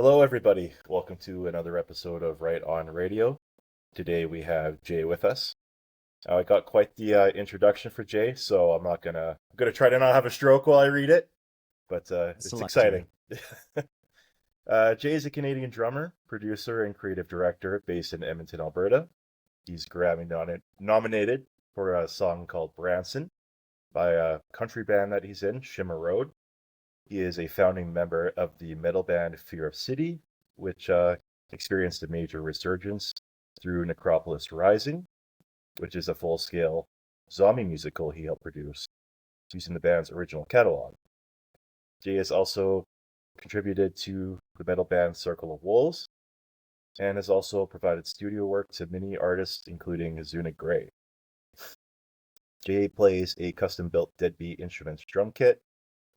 Hello, everybody. Welcome to another episode of Right On Radio. Today we have Jay with us. I got quite the introduction for Jay, so I'm gonna try to not have a stroke while I read it, but it's exciting. Jay is a Canadian drummer, producer, and creative director based in Edmonton, Alberta. He's Grammy nominated for a song called Branson by a country band that he's in, Shimmer Road. He is a founding member of the metal band Fear of City, which experienced a major resurgence through Necropolis Rising, which is a full-scale zombie musical he helped produce, using the band's original catalog. Jay has also contributed to the metal band Circle of Wolves, and has also provided studio work to many artists, including Zuna Gray. Jay plays a custom-built Deadbeat Instruments drum kit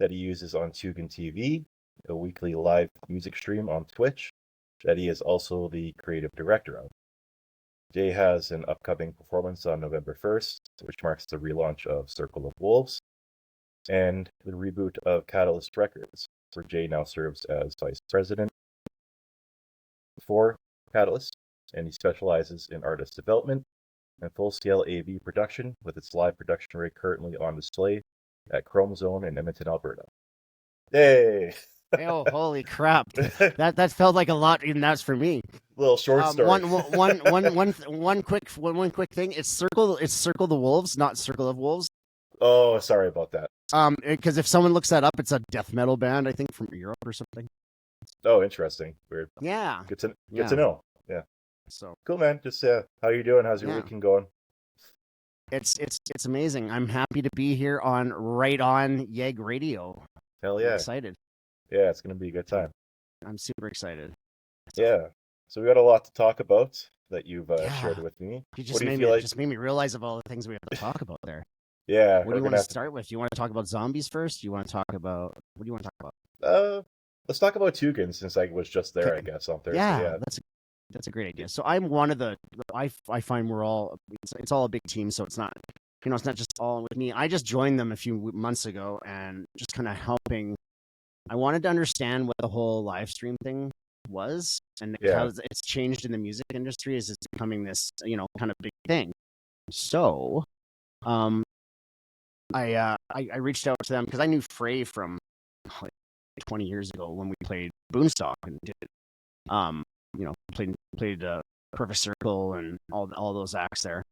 that he uses on Tugan TV, a weekly live music stream on Twitch that he is also the creative director of. Jay has an upcoming performance on November 1st, which marks the relaunch of Circle of Wolves, and the reboot of Catalyst Records, where Jay now serves as vice president for Catalyst, and he specializes in artist development and full-scale AV production, with its live production rig currently on display at Chrome Zone in Edmonton, Alberta. Hey! Oh, holy crap! That felt like a lot, and that's for me. Little short story. One quick thing. It's Circle the Wolves, not Circle of Wolves. Oh, sorry about that. Because if someone looks that up, it's a death metal band, I think, from Europe or something. Oh, interesting. Weird. Yeah. Good to know. Yeah. So cool, man. Just how you doing? How's your weekend going? It's amazing. I'm happy to be here on Right On Radio. Hell yeah! I'm excited. Yeah, it's gonna be a good time. I'm super excited. Yeah. So we got a lot to talk about that you've shared with me. You just made me realize of all the things we have to talk about there. Yeah. What do you want to start with? Do you want to talk about zombies first? Do you want to talk about what do you want to talk about? Let's talk about Tugan, since I was just there, I guess, on Thursday. Yeah, that's a great idea. So I'm one of the I find we're all it's all a big team, so it's not it's not just all with me. I just joined them a few months ago and just kind of helping. I wanted to understand what the whole live stream thing was and how it's changed in the music industry as it's becoming this, kind of big thing. So, I reached out to them because I knew Frey from like 20 years ago when we played Boomstock and did, played Perfect Circle and all those acts there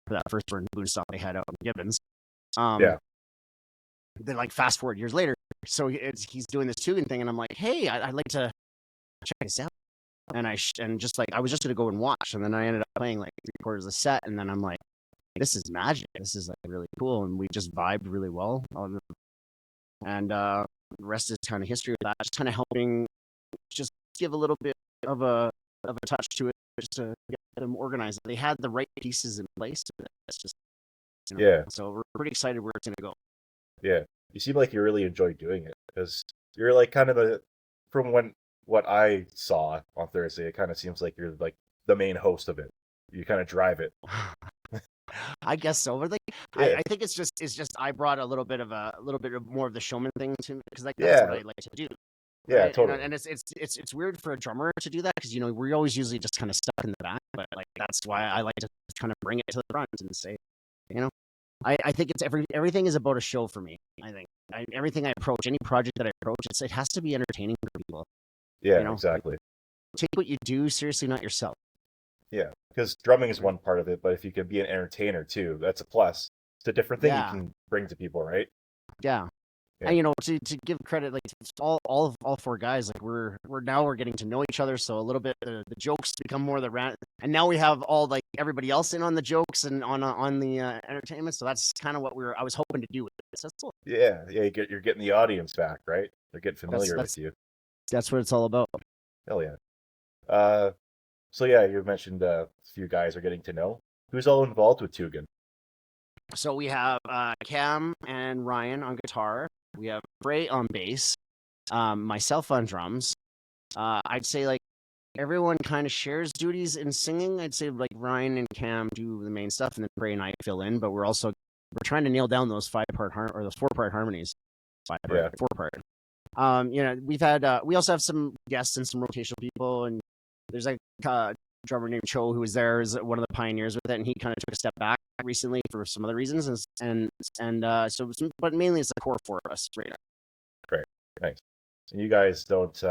for that first version of Boomstock they had out in Gibbons. Then like fast forward years later, so he's doing this Tugan thing, and I'm like, hey, I'd like to check this out. And I was just gonna go and watch, and then I ended up playing like 3/4 of the set, and then I'm like, this is magic. This is like really cool, and we just vibed really well. And the rest is kind of history with that. Just kind of helping, just give a little bit of a touch to it, just to get them organized. They had the right pieces in place. It's just So we're pretty excited where it's gonna go. Yeah, you seem like you really enjoy doing it because you're like kind of from what I saw on Thursday, it kind of seems like you're like the main host of it. You kind of drive it. I guess so, but I think it's just I brought a little bit more of the showman thing to because that's what I like to do. Yeah, right? totally. And it's weird for a drummer to do that because we're always usually just kind of stuck in the back, but like that's why I like to kind of bring it to the front and say, I think it's everything is about a show for me. I think everything I approach, any project that I approach, it has to be entertaining for people. Yeah, exactly. Take what you do seriously, not yourself. Yeah, because drumming is one part of it, but if you can be an entertainer too, that's a plus. It's a different thing you can bring to people, right? Yeah. And to give credit, like all four guys, like we're getting to know each other, so a little bit the jokes become more the rant, and now we have all like everybody else in on the jokes and on the entertainment. So that's kind of what I was hoping to do with this. That's cool. Yeah, you're getting the audience back, right? They're getting familiar with you. That's what it's all about. Hell yeah. So yeah, you mentioned a few guys are getting to know. Who's all involved with Tugan? So we have Cam and Ryan on guitar. We have Frey on bass, myself on drums. I'd say like everyone kind of shares duties in singing. I'd say like Ryan and Cam do the main stuff, and then Frey and I fill in. But we're trying to nail down those 4-part harmonies. 4-part. we've had we also have some guests and some rotational people, and there's like a drummer named Cho who was there as one of the pioneers with it, and he kind of took a step back recently for some other reasons, but mainly it's the core four of us right now. Great, nice. And you guys don't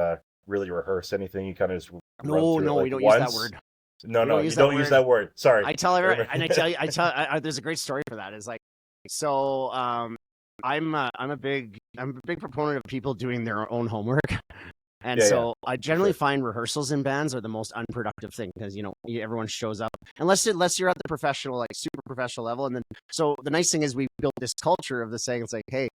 really rehearse anything. You kind of just no, we don't use that word. No, you don't use that word. Sorry. I tell everyone, and I tell you, there's a great story for that. It's like, so I'm a big proponent of people doing their own homework. And I generally find rehearsals in bands are the most unproductive thing because, everyone shows up unless you're at the professional, like super professional level. And then, so the nice thing is we built this culture of the saying, it's like, hey,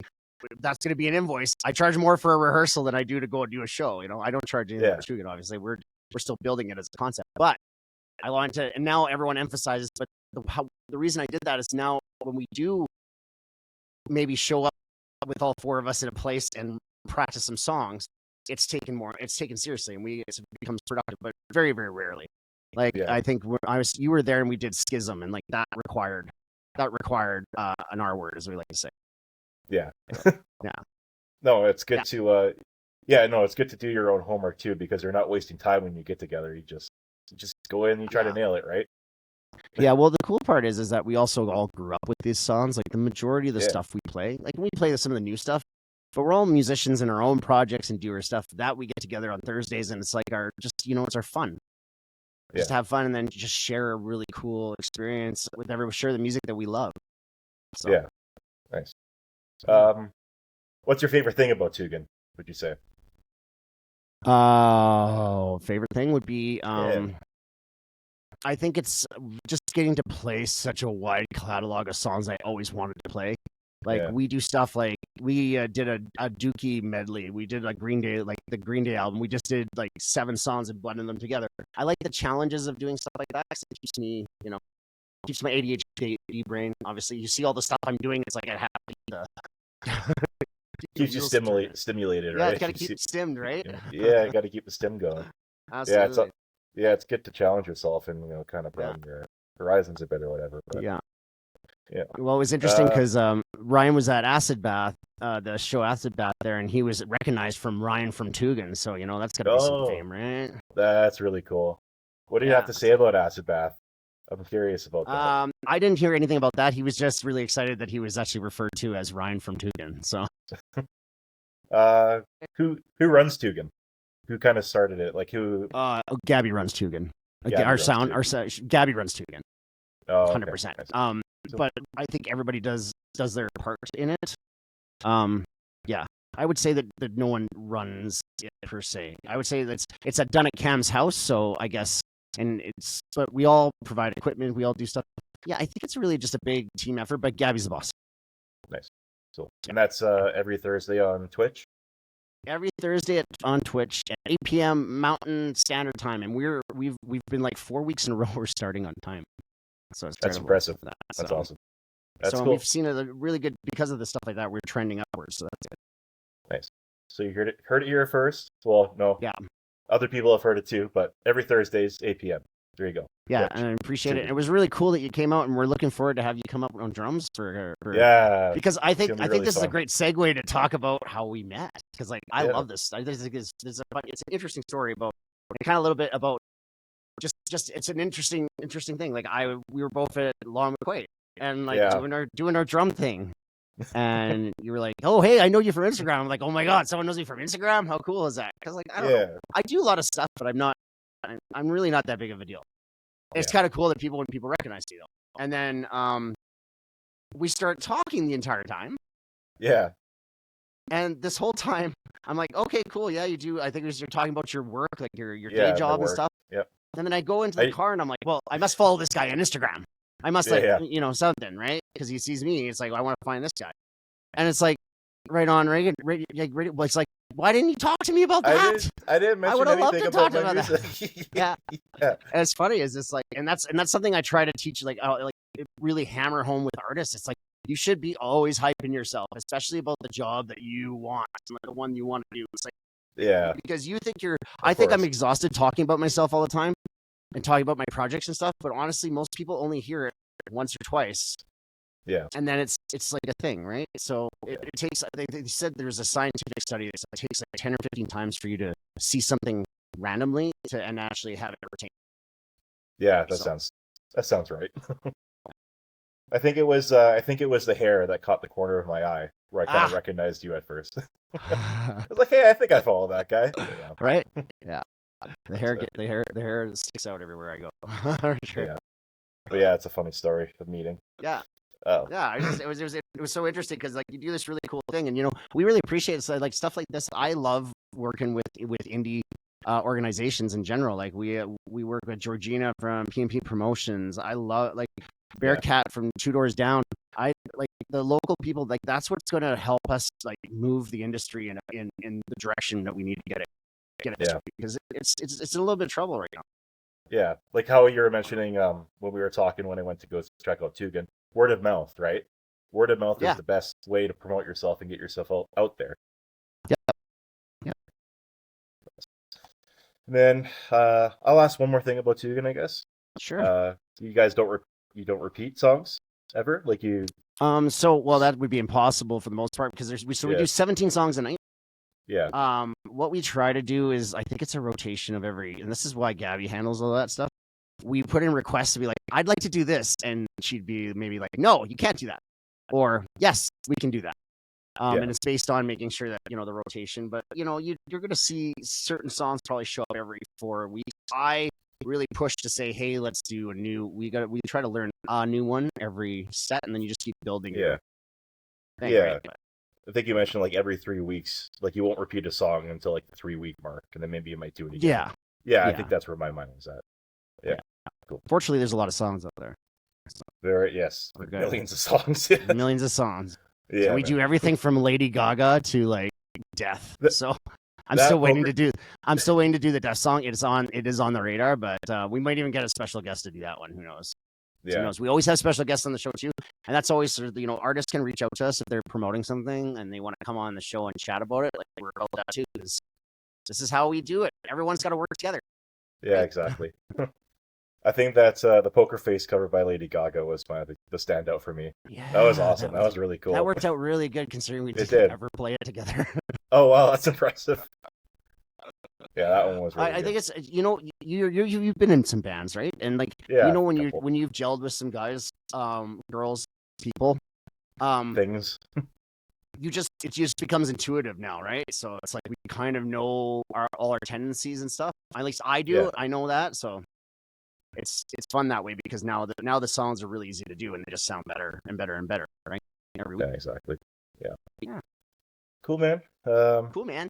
that's going to be an invoice. I charge more for a rehearsal than I do to go and do a show. I don't charge anything for shooting. Obviously, we're still building it as a concept, but I want to, and now everyone emphasizes, but the reason I did that is now when we do maybe show up with all four of us in a place and practice some songs, it's taken seriously, and it becomes productive, but very, very rarely. I think you were there and we did Schism, and like that required an R word, as we like to say. Yeah. Yeah. No, it's good to it's good to do your own homework too, because you're not wasting time when you get together. You just go in and you try to nail it, right? Yeah, well, the cool part is that we also all grew up with these songs. Like the majority of the stuff we play, like we play some of the new stuff, but we're all musicians in our own projects and do our stuff that we get together on Thursdays, and it's like it's our fun. Just have fun and then just share a really cool experience with everyone, share the music that we love. So. Yeah, nice. What's your favorite thing about Tugan, would you say? Favorite thing would be I think it's just getting to play such a wide catalog of songs I always wanted to play. We do stuff like we did a Dookie medley. We did like Green Day, like the Green Day album. We just did like 7 songs and blended them together. I like the challenges of doing stuff like that. It keeps me, keeps my ADHD brain. Obviously, you see all the stuff I'm doing. It's like I have to keeps you stimulated, right? Yeah, you got to keep it stimmed, right? Yeah, you got to keep the stim going. Absolutely. It's good to challenge yourself and kind of broaden your horizons a bit or whatever. But, yeah. Well, it was interesting because Ryan was at Acid Bath, the show Acid Bath there, and he was recognized from Ryan from Tugan. So that's gotta be some fame, right? That's really cool. What do you have to say about Acid Bath? I'm curious about that. I didn't hear anything about that. He was just really excited that he was actually referred to as Ryan from Tugan. So, who runs Tugan? Who kind of started it? Like who? Gabby runs Tugan. Gabby runs Tugan. 100%. Nice. But I think everybody does their part in it. I would say that no one runs it per se. I would say that it's done at Cam's house, so I guess, but we all provide equipment, we all do stuff. Yeah, I think it's really just a big team effort, but Gabby's the boss. Nice. So, and that's every Thursday on Twitch? Every Thursday on Twitch at 8 p.m. Mountain Standard Time, and we've been like 4 weeks in a row we're starting on time. So that's impressive. That's awesome. That's cool. We've seen a really good, because of the stuff like that, we're trending upwards. So that's good. Nice. So you heard it here first. Well, no. Yeah. Other people have heard it too, but every Thursdays, 8 p.m. There you go. Yeah, and I appreciate it. It was really cool that you came out, and we're looking forward to have you come up on drums for because I think this is a great segue to talk about how we met, because I love this. I think it's an interesting story about, kind of a little bit about just it's an interesting thing. We were both at Long McQuaid and doing our drum thing, and you were like, "Oh, hey, I know you from Instagram." I'm like, "Oh my god, someone knows me from Instagram? How cool is that?" Because I don't know. I do a lot of stuff, but I'm really not that big of a deal. It's kind of cool that when people recognize you though. And then we start talking the entire time. Yeah. And this whole time, I'm like, okay, cool, yeah, you do. I think you're talking about your work, like your day job and stuff. Yep. And then I go into the car and I'm like, well, I must follow this guy on Instagram. I must something, right? Because he sees me. It's like, I want to find this guy. And it's like, right on, Reagan. It's like, why didn't you talk to me about that? I didn't mention I would have loved anything to talk about about that. Yeah. And it's funny, is this and that's something I try to teach, really hammer home with artists. It's like, you should be always hyping yourself, especially about the job that you want, the one you want to do. It's like, because you think I think I'm exhausted talking about myself all the time and talking about my projects and stuff. But honestly, most people only hear it once or twice. Yeah. and then it's like a thing, right? So it takes. They said there's a scientific study that it takes like 10 or 15 times for you to see something randomly and actually have it retain. Yeah, that sounds right. I think it was the hair that caught the corner of my eye where I kind of recognized you at first. I was like, hey, I think I follow that guy. Yeah. Right? Yeah. The hair sticks out everywhere I go. Sure. Yeah. But yeah, it's a funny story of meeting. Yeah. Oh. Yeah, it was so interesting because like you do this really cool thing, and we really appreciate it. Like stuff like this. I love working with indie organizations in general. Like we work with Georgina from P&P Promotions. I love like Bearcat from Two Doors Down. I like the local people. Like that's what's going to help us like move the industry in the direction that we need to get it to, because it's in a little bit of trouble right now. Yeah, like how you were mentioning when we were talking when I went to go check out Tugan. Word of mouth, right? Word of mouth is the best way to promote yourself and get yourself out there. Yeah. And then I'll ask one more thing about Tugan, I guess. Sure. You guys don't repeat songs ever, like you. So that would be impossible for the most part because we do 17 songs a night. Yeah. What we try to do is I think it's a rotation of and this is why Gabby handles all that stuff. We put in requests to be like, I'd like to do this, and she'd be maybe like, no, you can't do that, or yes, we can do that. And it's based on making sure that the rotation. But you're going to see certain songs probably show up every 4 weeks. I really push to say, hey, let's do we try to learn a new one every set, and then you just keep building. Yeah. Right? I think you mentioned like every 3 weeks, like you won't repeat a song until like the 3-week mark, and then maybe you might do it again. Yeah. I think that's where my mind was at. Yeah. Cool. Fortunately, there's a lot of songs out there. So, millions of songs. Millions of songs. Yeah. So we do everything from Lady Gaga to like death. So I'm still waiting to do the death song. It is on the radar, but we might even get a special guest to do that one. Who knows? Yeah. Who knows? We always have special guests on the show too, and that's always artists can reach out to us if they're promoting something and they want to come on the show and chat about it. Like we're about that too, because this is how we do it. Everyone's got to work together. Yeah, exactly. I think that the Poker Face cover by Lady Gaga was the standout for me. Yeah, that was awesome. That was really cool. That worked out really good considering we didn't ever play it together. Oh wow, that's impressive. Yeah, that one was really I think it's you've been in some bands, right? And like when you've gelled with some guys, girls, people, things. It just becomes intuitive now, right? So it's like we kind of know all our tendencies and stuff. At least I do. Yeah. I know that, so it's fun that way because now the songs are really easy to do and they just sound better and better and better, right? Every week. Yeah, exactly. Yeah. Yeah. Cool, man. Cool, man.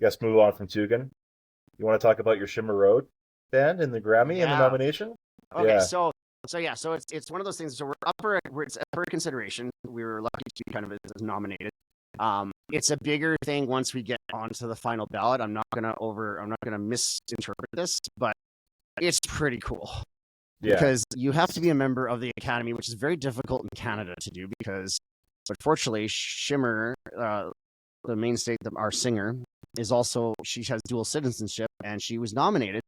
Guess move on from Tugan. You want to talk about your Shimmer Road band and the Grammy and the nomination? Okay, yeah. So it's one of those things. So it's up for consideration. We were lucky to be kind of nominated. It's a bigger thing once we get onto the final ballot. I'm not gonna misinterpret this, but it's pretty cool. Yeah. Because you have to be a member of the Academy, which is very difficult in Canada to do because, but fortunately, Shimmer, the mainstay, our singer, she has dual citizenship and she was nominated.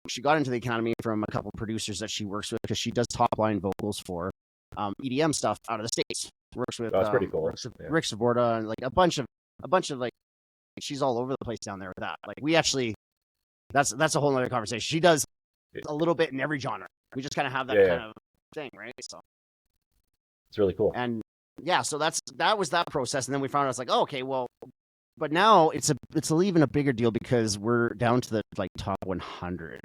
She got into the Academy from a couple producers that she works with because she does top line vocals for EDM stuff out of the States. Works with that's pretty cool. Rick Saborda and like a bunch of like she's all over the place down there with that. Like we actually that's a whole other conversation. She does a little bit in every genre. We just kind of have that kind of thing, right? So it's really cool. And so that was that process, and then we found out it's like, oh, okay, well, but now it's even a bigger deal because we're down to the like top 100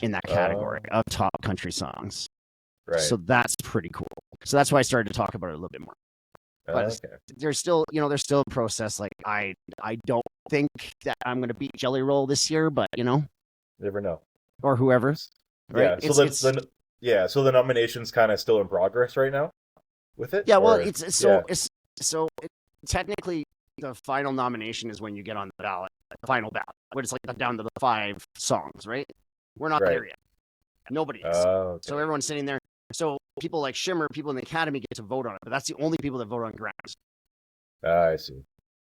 in that category of top country songs. Right. So that's pretty cool. So that's why I started to talk about it a little bit more. But there's still a process. Like I don't think that I'm going to beat Jelly Roll this year, but never know. Or whoever. Right? Yeah. So the nomination's kind of still in progress right now with it. Yeah. Well, it's technically the final nomination is when you get on the ballot, the final ballot, when it's like down to the 5 songs, right? We're not there yet. Nobody is. Okay. So everyone's sitting there. So people like Shimmer, people in the Academy get to vote on it, but that's the only people that vote on Grammys. I see.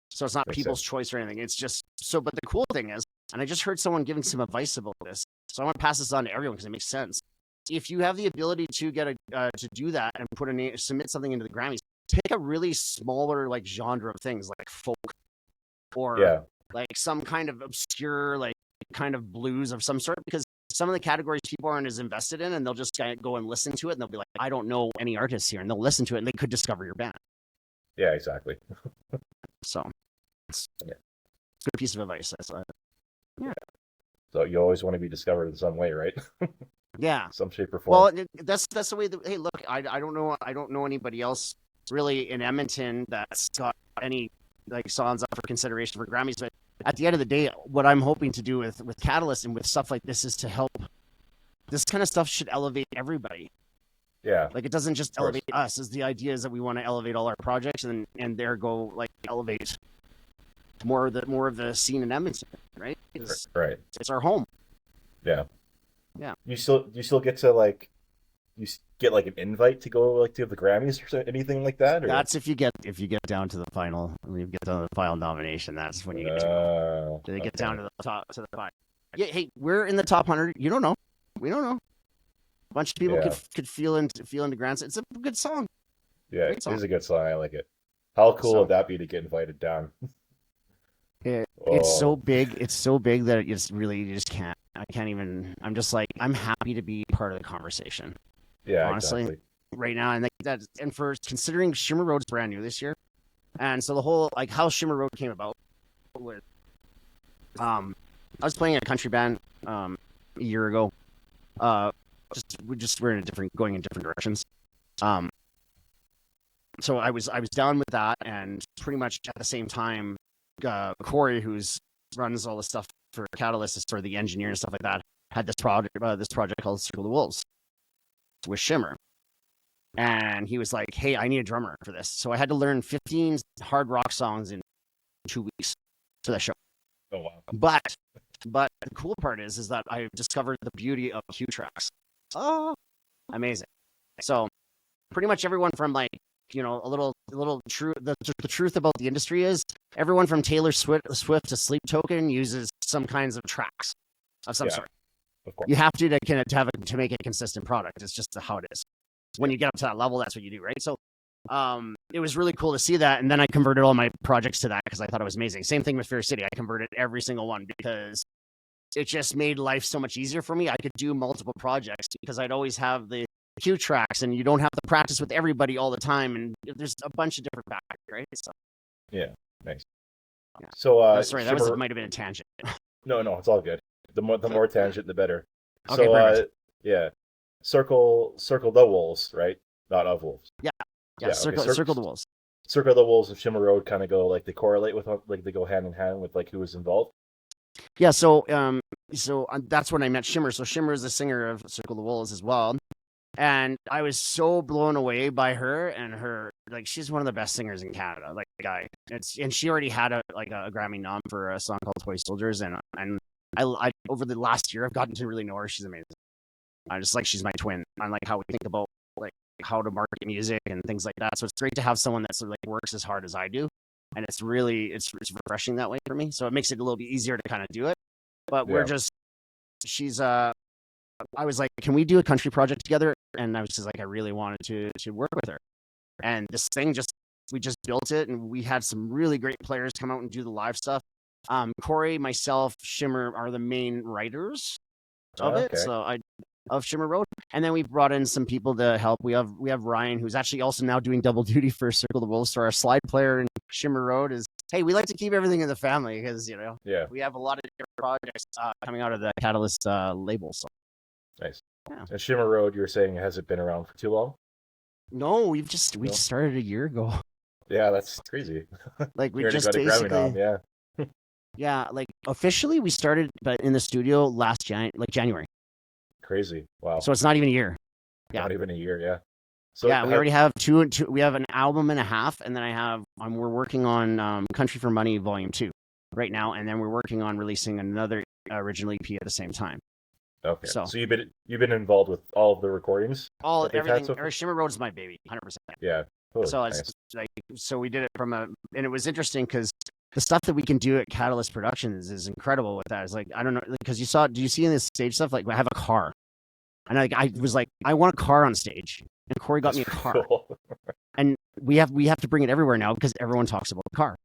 So it's not people's choice or anything. It's just but the cool thing is, and I just heard someone giving some advice about this, so I want to pass this on to everyone because it makes sense. if you have the ability to get to do that and put a name, submit something into the Grammys, pick a really smaller like genre of things like folk or like some kind of obscure like kind of blues of some sort, because some of the categories people aren't as invested in, and they'll just go and listen to it, and they'll be like, I don't know any artists here, and they'll listen to it, and they could discover your band. Yeah, exactly. So it's a good piece of advice. Yeah. So you always want to be discovered in some way, right? Yeah. Some shape or form. Well, that's the way that, hey, look, I don't know anybody else really in Edmonton that's got any like songs up for consideration for Grammys, but at the end of the day, what I'm hoping to do with Catalyst and with stuff like this is to help. This kind of stuff should elevate everybody. Yeah. Like, it doesn't just elevate us. As the idea is that we want to elevate all our projects and there go like elevate more of the scene in Edmonton, right? Right. It's our home. Yeah. Yeah. You still get to like, you get like an invite to go like to the Grammys or anything like that? Or? That's if you get down to the final. When you get down to the final nomination, that's when you get to go. They get down to the top to the final. Yeah. Hey, we're in the top 100. You don't know. We don't know. A bunch of people could feel into Grants. It's a good song. Yeah, it is a good song. I like it. How cool would that be to get invited down? It's so big. It's so big that you just can't. I can't even. I'm just like, I'm happy to be part of the conversation. Yeah, honestly, exactly. Right now, and and for considering Shimmer Road's brand new this year, and so the whole like how Shimmer Road came about with, I was playing in a country band a year ago. We're going in different directions. So I was down with that, and pretty much at the same time, Corey, who's runs all the stuff for Catalyst, is sort of the engineer and stuff like that, had this project called Circle the Wolves with Shimmer. And he was like, hey, I need a drummer for this. So I had to learn 15 hard rock songs in 2 weeks for that show. Oh, wow. But the cool part is that I discovered the beauty of cue tracks. Oh, amazing. So pretty much everyone from like, a little true. The truth about the industry is everyone from Taylor Swift to Sleep Token uses some kinds of tracks of some sort. Of course. You have to make it a consistent product. It's just how it is. When you get up to that level, that's what you do, right? So it was really cool to see that. And then I converted all my projects to that because I thought it was amazing. Same thing with Fair City. I converted every single one because it just made life so much easier for me. I could do multiple projects because I'd always have the cue tracks, and you don't have to practice with everybody all the time. And there's a bunch of different factors, right? So, yeah, nice. Yeah. So, sorry, that might have been a tangent. No, it's all good. The more tangent, the better. Okay, so, yeah, circle the wolves, right? Not of wolves. Yeah. Circle the wolves. Circle the Wolves and Shimmer Road kind of go like they correlate with like they go hand in hand with like who was involved. Yeah, so that's when I met Shimmer. So Shimmer is the singer of Circle the Wolves as well, and I was so blown away by her and her like she's one of the best singers in Canada. Like and she already had a Grammy nom for a song called Toy Soldiers, and I over the last year I've gotten to really know her. She's amazing. I just like she's my twin. I like how we think about like how to market music and things like that. So it's great to have someone that sort of like works as hard as I do. And it's refreshing that way for me. So it makes it a little bit easier to kind of do it. But I was like, can we do a country project together? And I was just like, I really wanted to work with her. And this thing we just built it, and we had some really great players come out and do the live stuff. Corey, myself, Shimmer are the main writers of it. So of Shimmer Road. And then we brought in some people to help. We have Ryan, who's actually also now doing double duty for Circle the Wolves. So our slide player in Shimmer Road is, hey, we like to keep everything in the family because, we have a lot of different projects coming out of the Catalyst label. So nice. Yeah. And Shimmer Road, you're saying, has it been around for too long? No, we started a year ago. Yeah, that's crazy. Like we just basically, yeah, like officially we started, but in the studio last January. Crazy. Wow. So it's not even a year. Yeah. Not even a year. Yeah. So yeah, we already have two. We have an album and a half, and then we're working on Country for Money Volume 2 right now, and then we're working on releasing another original EP at the same time. Okay. So you've been involved with all of the recordings? Everything. Shimmer Road is my baby, 100%. Yeah. Totally. So it's nice. So we did it and it was interesting because the stuff that we can do at Catalyst Productions is incredible with that. It's like, I don't know, because do you see in this stage stuff, like I have a car. And I was like, I want a car on stage, and Corey got me a car, Cool. and we have to bring it everywhere now because everyone talks about the car.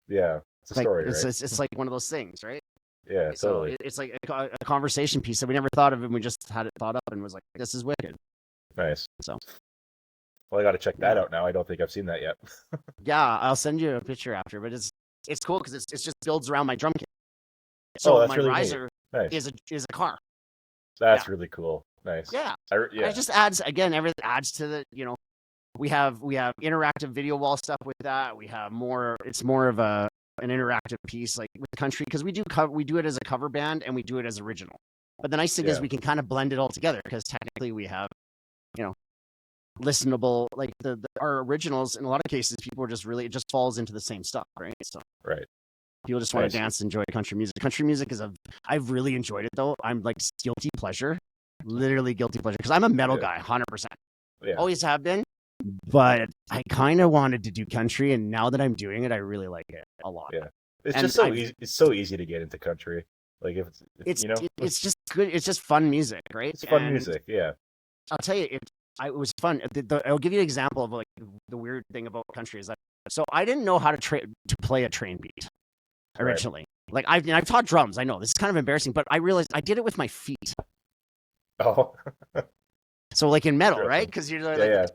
Yeah, it's a Like story, it's, right? it's like one of those things, right? Yeah, So totally. it's like a conversation piece that we never thought of, and we just had it thought up, and was like, this is wicked. Nice. So Well, I got to check that yeah. out now. I don't think I've seen that yet. Yeah, I'll send you a picture after, but it's cool because it's just builds around my drum kit. Oh, So that's my really neat. riser Nice. is a car. That's really cool. Nice. Yeah. Yeah. It just adds, again, everything adds to the, we have interactive video wall stuff with that. We have it's more of an interactive piece like with country, because we do it as a cover band and we do it as original. But the nice thing is we can kind of blend it all together because technically we have, listenable, like our originals. In a lot of cases, people are just really, it just falls into the same stuff, right? So Right. people just want to dance, enjoy country music. Country music I've really enjoyed it though. I'm like guilty pleasure, literally guilty pleasure, because I'm a metal guy, 100%. Yeah. Always have been, but I kind of wanted to do country, and now that I'm doing it, I really like it a lot. Yeah, it's just so easy. It's so easy to get into country. Like if it's it's just good. It's just fun music, right? It's fun music. Yeah. I'll tell you, it was fun. I'll give you an example of like the weird thing about country is that. So I didn't know how to play a train beat originally. Right. Like I've taught drums. I know this is kind of embarrassing, but I realized I did it with my feet. Oh. So like in metal, right? Because you're like,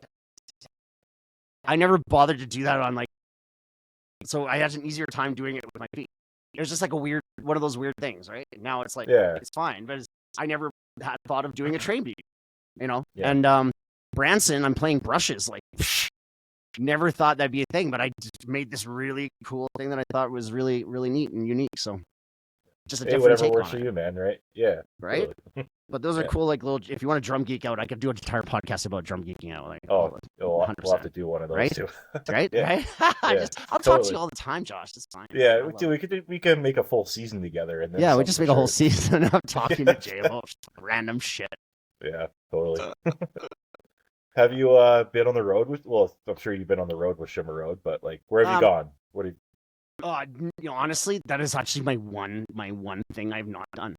I never bothered to do that on like. So I had an easier time doing it with my feet. It was just like one of those weird things, right? Now it's like, it's fine, but I never had thought of doing a train beat, Yeah. And Branson, I'm playing brushes, like, never thought that'd be a thing, but I just made this really cool thing that I thought was really, really neat and unique. So just a different whatever take works on for you, man, right? Yeah. Right? Totally. But those are cool, like little, if you want to drum geek out, I could do an entire podcast about drum geeking out. Like, we'll have to do one of those too. Right? Yeah. Right? I'll talk to you all the time, Josh. That's fine. Yeah, we can make a full season together. And then we just make a whole season of talking to Jay about random shit. Yeah, totally. Have you been on the road with? Well, I'm sure you've been on the road with Shimmer Road, but like, where have you gone? What have honestly, that is actually my one thing I've not done.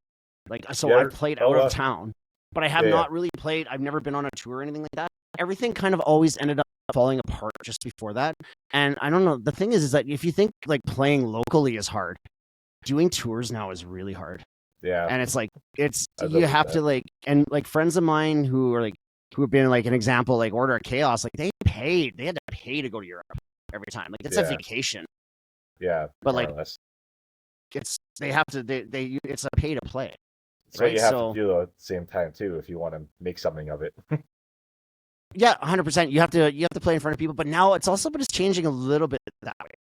Like, so I've played out of town, but I have not really played. I've never been on a tour or anything like that. Everything kind of always ended up falling apart just before that. And I don't know. The thing is that if you think like playing locally is hard, doing tours now is really hard. Yeah. And it's like, you have to like, and like friends of mine who have been like an example, like Order of Chaos, like they had to pay to go to Europe every time. Like it's a vacation. Yeah. But like, it's a pay to play. So right? You have to do it at the same time too if you want to make something of it. Yeah, 100%. You have to play in front of people, but now it's changing a little bit that way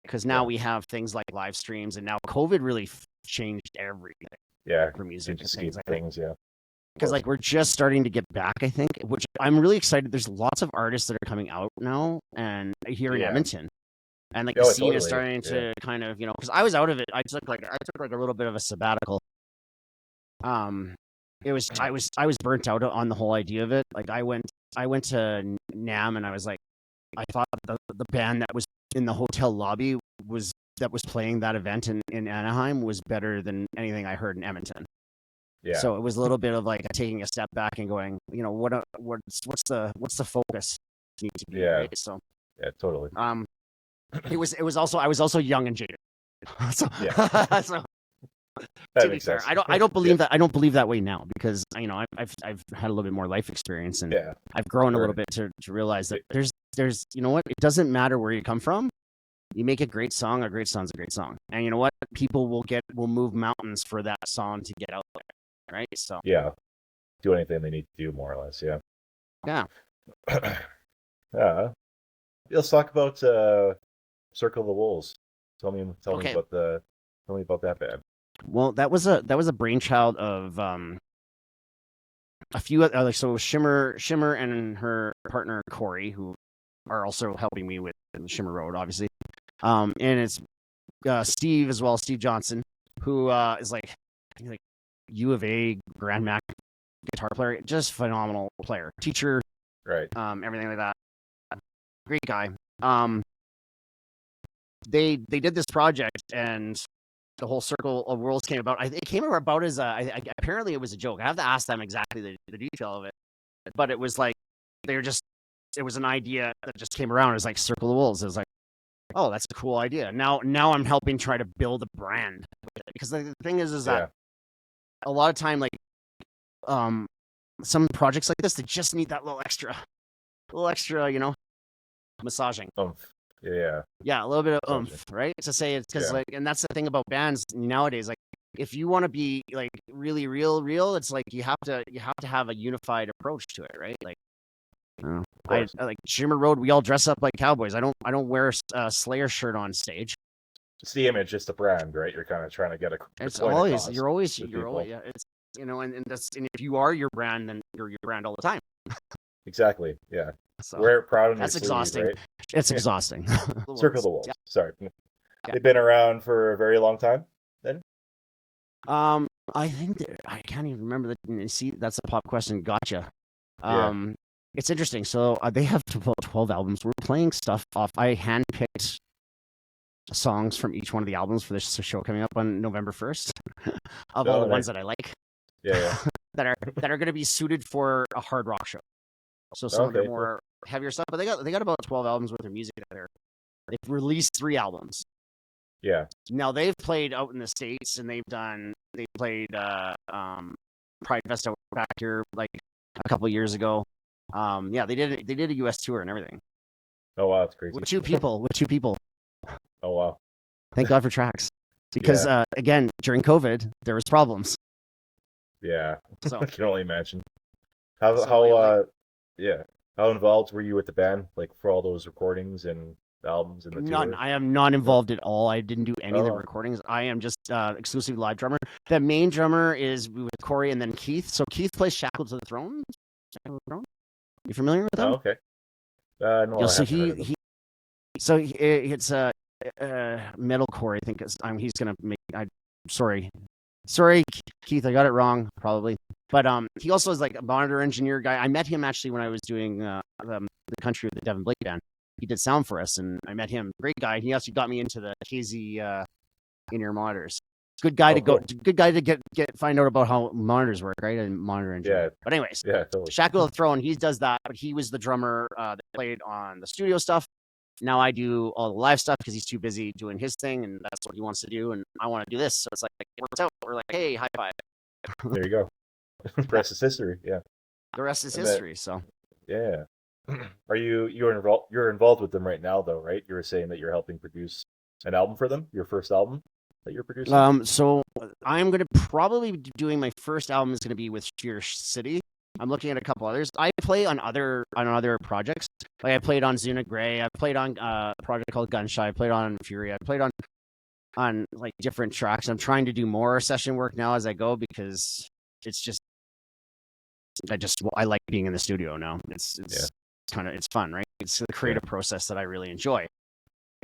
because now we have things like live streams, and now COVID really changed everything. Yeah, for music and things. Yeah, because like we're just starting to get back, I think, which I'm really excited. There's lots of artists that are coming out now, and here in Edmonton, and like the scene is starting to kind of because I was out of it. I took like a little bit of a sabbatical. I was burnt out on the whole idea of it. Like I went to NAMM and I was like, I thought the band that was in the hotel lobby was playing that event in Anaheim was better than anything I heard in Edmonton. Yeah. So it was a little bit of like taking a step back and going, what's the focus need to be? Yeah. Right? So. Yeah, totally. It was also I was also young and jaded. So. So. That to be fair, I don't believe that. I don't believe that way now because I've had a little bit more life experience and I've grown a little bit to realize that there's it doesn't matter where you come from. You make a great song. A great song's a great song, and you know what? People will move mountains for that song to get out there, right? So do anything they need to do, more or less. Yeah. Let's talk about Circle of the Wolves. Tell me about that band. Well, that was a brainchild of a few so Shimmer and her partner Corey, who are also helping me with Shimmer Road, obviously. And it's Steve as well, Steve Johnson, who is like U of A Grand Mac guitar player, just phenomenal player, teacher, right? Everything like that. Great guy. They did this project and the whole Circle of Worlds came about. It came about as apparently it was a joke. I have to ask them exactly the detail of it, but it was like it was an idea that just came around. It was like Circle of Wolves. It was like, oh, that's a cool idea. Now I'm helping try to build a brand, because the thing is that a lot of time, like some projects like this, they just need that little extra, massaging. Yeah, a little bit of oomph, right? To say it's because like, and that's the thing about bands nowadays. Like, if you want to be like really real, it's like you have to have a unified approach to it, right? Like, I like Shimmer Road. We all dress up like cowboys. I don't wear a Slayer shirt on stage. It's the image, it's the brand, right? You're kind of trying to get a. It's always you're always yeah. It's and that's, and if you are your brand, then you're your brand all the time. Exactly. Yeah. So wear it proud on that's your sleeve, exhausting. right? It's exhausting. Circle of the Wolves. Yeah. Sorry. Yeah. They've been around for a very long time. Then. I think I can't even remember that. See, that's a pop question. Gotcha. It's interesting. So they have about 12 albums. We're playing stuff off. I handpicked songs from each one of the albums for this show coming up on November 1st of all the ones that I like. Yeah. that are going to be suited for a hard rock show. So some of the more heavier stuff, but they got about 12 albums worth of music there. They've released 3 albums. Yeah. Now they've played out in the States, and they played Pride Fest out back here like a couple of years ago. They did a US tour and everything. Oh wow, that's crazy. With two people. Oh wow. Thank God for tracks. Because again, during COVID, there was problems. Yeah. So I can only imagine. How involved were you with the band, like for all those recordings and albums and the None. tour? I am not involved at all. I didn't do any of the recordings. I am just exclusive live drummer. The main drummer is with Corey and then Keith. So Keith plays Shackled to the Throne. You familiar with them? Oh, okay. No, it's metalcore. I think he's gonna make. Sorry, Keith. I got it wrong probably. But he also is like a monitor engineer guy. I met him actually when I was doing the country with the Devin Blake band. He did sound for us, and I met him. Great guy. He actually got me into the KZ in-ear monitors. Good guy Good guy to get find out about how monitors work, right? And monitor engineer. Yeah. But anyways, totally. Shackle of the Throne, he does that, but he was the drummer that played on the studio stuff. Now I do all the live stuff because he's too busy doing his thing, and that's what he wants to do, and I want to do this. So it's like it works out. We're like, hey, high five. There you go. The rest is history. Yeah. The rest is history. So. Yeah. Are you're involved with them right now though, right? You were saying that you're helping produce an album for them, your first album that you're producing. So I'm going to probably be doing my first album is going to be with Fierce City. I'm looking at a couple others. I play on other projects. Like I played on Zuna Gray. I played on a project called Gunshy. I played on Fury. I played on like different tracks. I'm trying to do more session work now as I go because it's just I like being in the studio now. It's it's fun, right? It's the creative process that I really enjoy.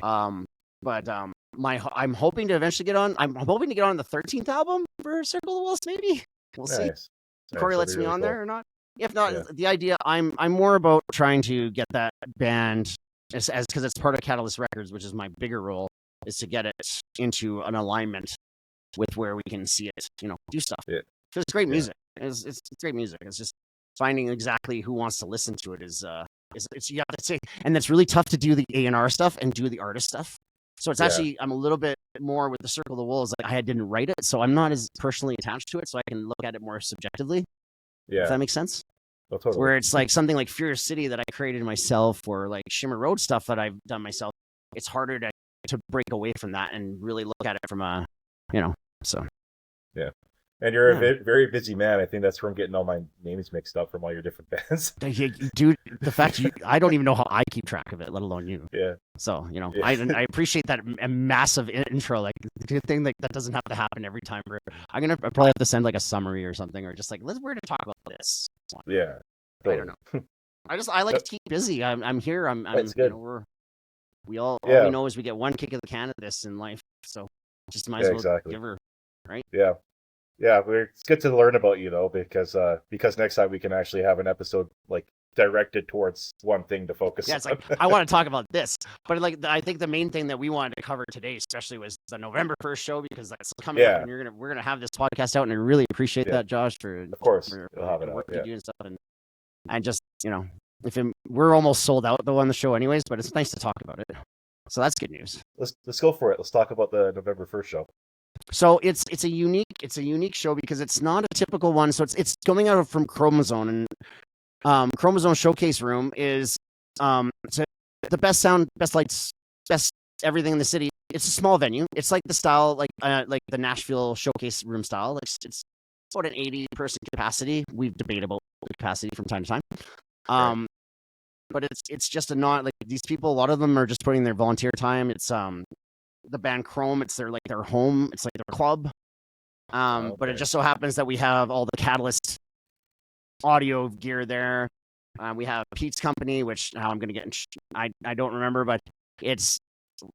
I'm hoping to eventually get on. I'm hoping to get on the 13th album for Circle of the Wolves. Maybe we'll see. Corey lets me on there or not. If not, the idea I'm more about trying to get that band as because it's part of Catalyst Records, which is my bigger role, is to get it into an alignment with where we can see it, do stuff. Yeah. Because it's great music. It's great music. It's just finding exactly who wants to listen to it is you have to say, and it's really tough to do the A&R stuff and do the artist stuff. So it's actually, I'm a little bit more with the Circle of the Wolves. Like I didn't write it, so I'm not as personally attached to it, so I can look at it more subjectively. Yeah. If that makes sense? Oh, totally. Where it's like something like Furious City that I created myself, or like Shimmer Road stuff that I've done myself. It's harder to break away from that and really look at it from a, so. Yeah. And you're a very busy man. I think that's from getting all my names mixed up from all your different bands. Dude, the fact I don't even know how I keep track of it, let alone you. Yeah. So, I appreciate that massive intro. Like, the thing that doesn't have to happen every time. I'm going to probably have to send like a summary or something, or just like, we're going to talk about this. Yeah. Totally. I don't know. I like to keep busy. I'm here. That's good. All we know is we get one kick of the can of this in life. So just might as well give her, right? Yeah. Yeah, it's good to learn about you though, because next time we can actually have an episode like directed towards one thing to focus Yeah, on. it's like I want to talk about this, but like I think the main thing that we wanted to cover today, especially, was the November 1st show, because that's coming up, and we're gonna have this podcast out, and I really appreciate that, Josh, for of course for you'll have it work out, you do and stuff, and just we're almost sold out though on the show anyways, but it's nice to talk about it, so that's good news. Let's go for it. Let's talk about the November 1st show. So it's a unique show because it's not a typical one. So it's coming out from Chromosome, and Chromosome Showcase Room is it's the best sound, best lights, best everything in the city. It's a small venue. It's like the style, like the Nashville Showcase Room style. Like it's about an 80-person capacity. We've debated about the capacity from time to time. Right. But it's just like these people. A lot of them are just putting their volunteer time. It's the band Chrome. It's their home. It's like their club. Okay. But it just so happens that we have all the Catalyst audio gear there. We have Pete's company, which now I'm going to get I don't remember, but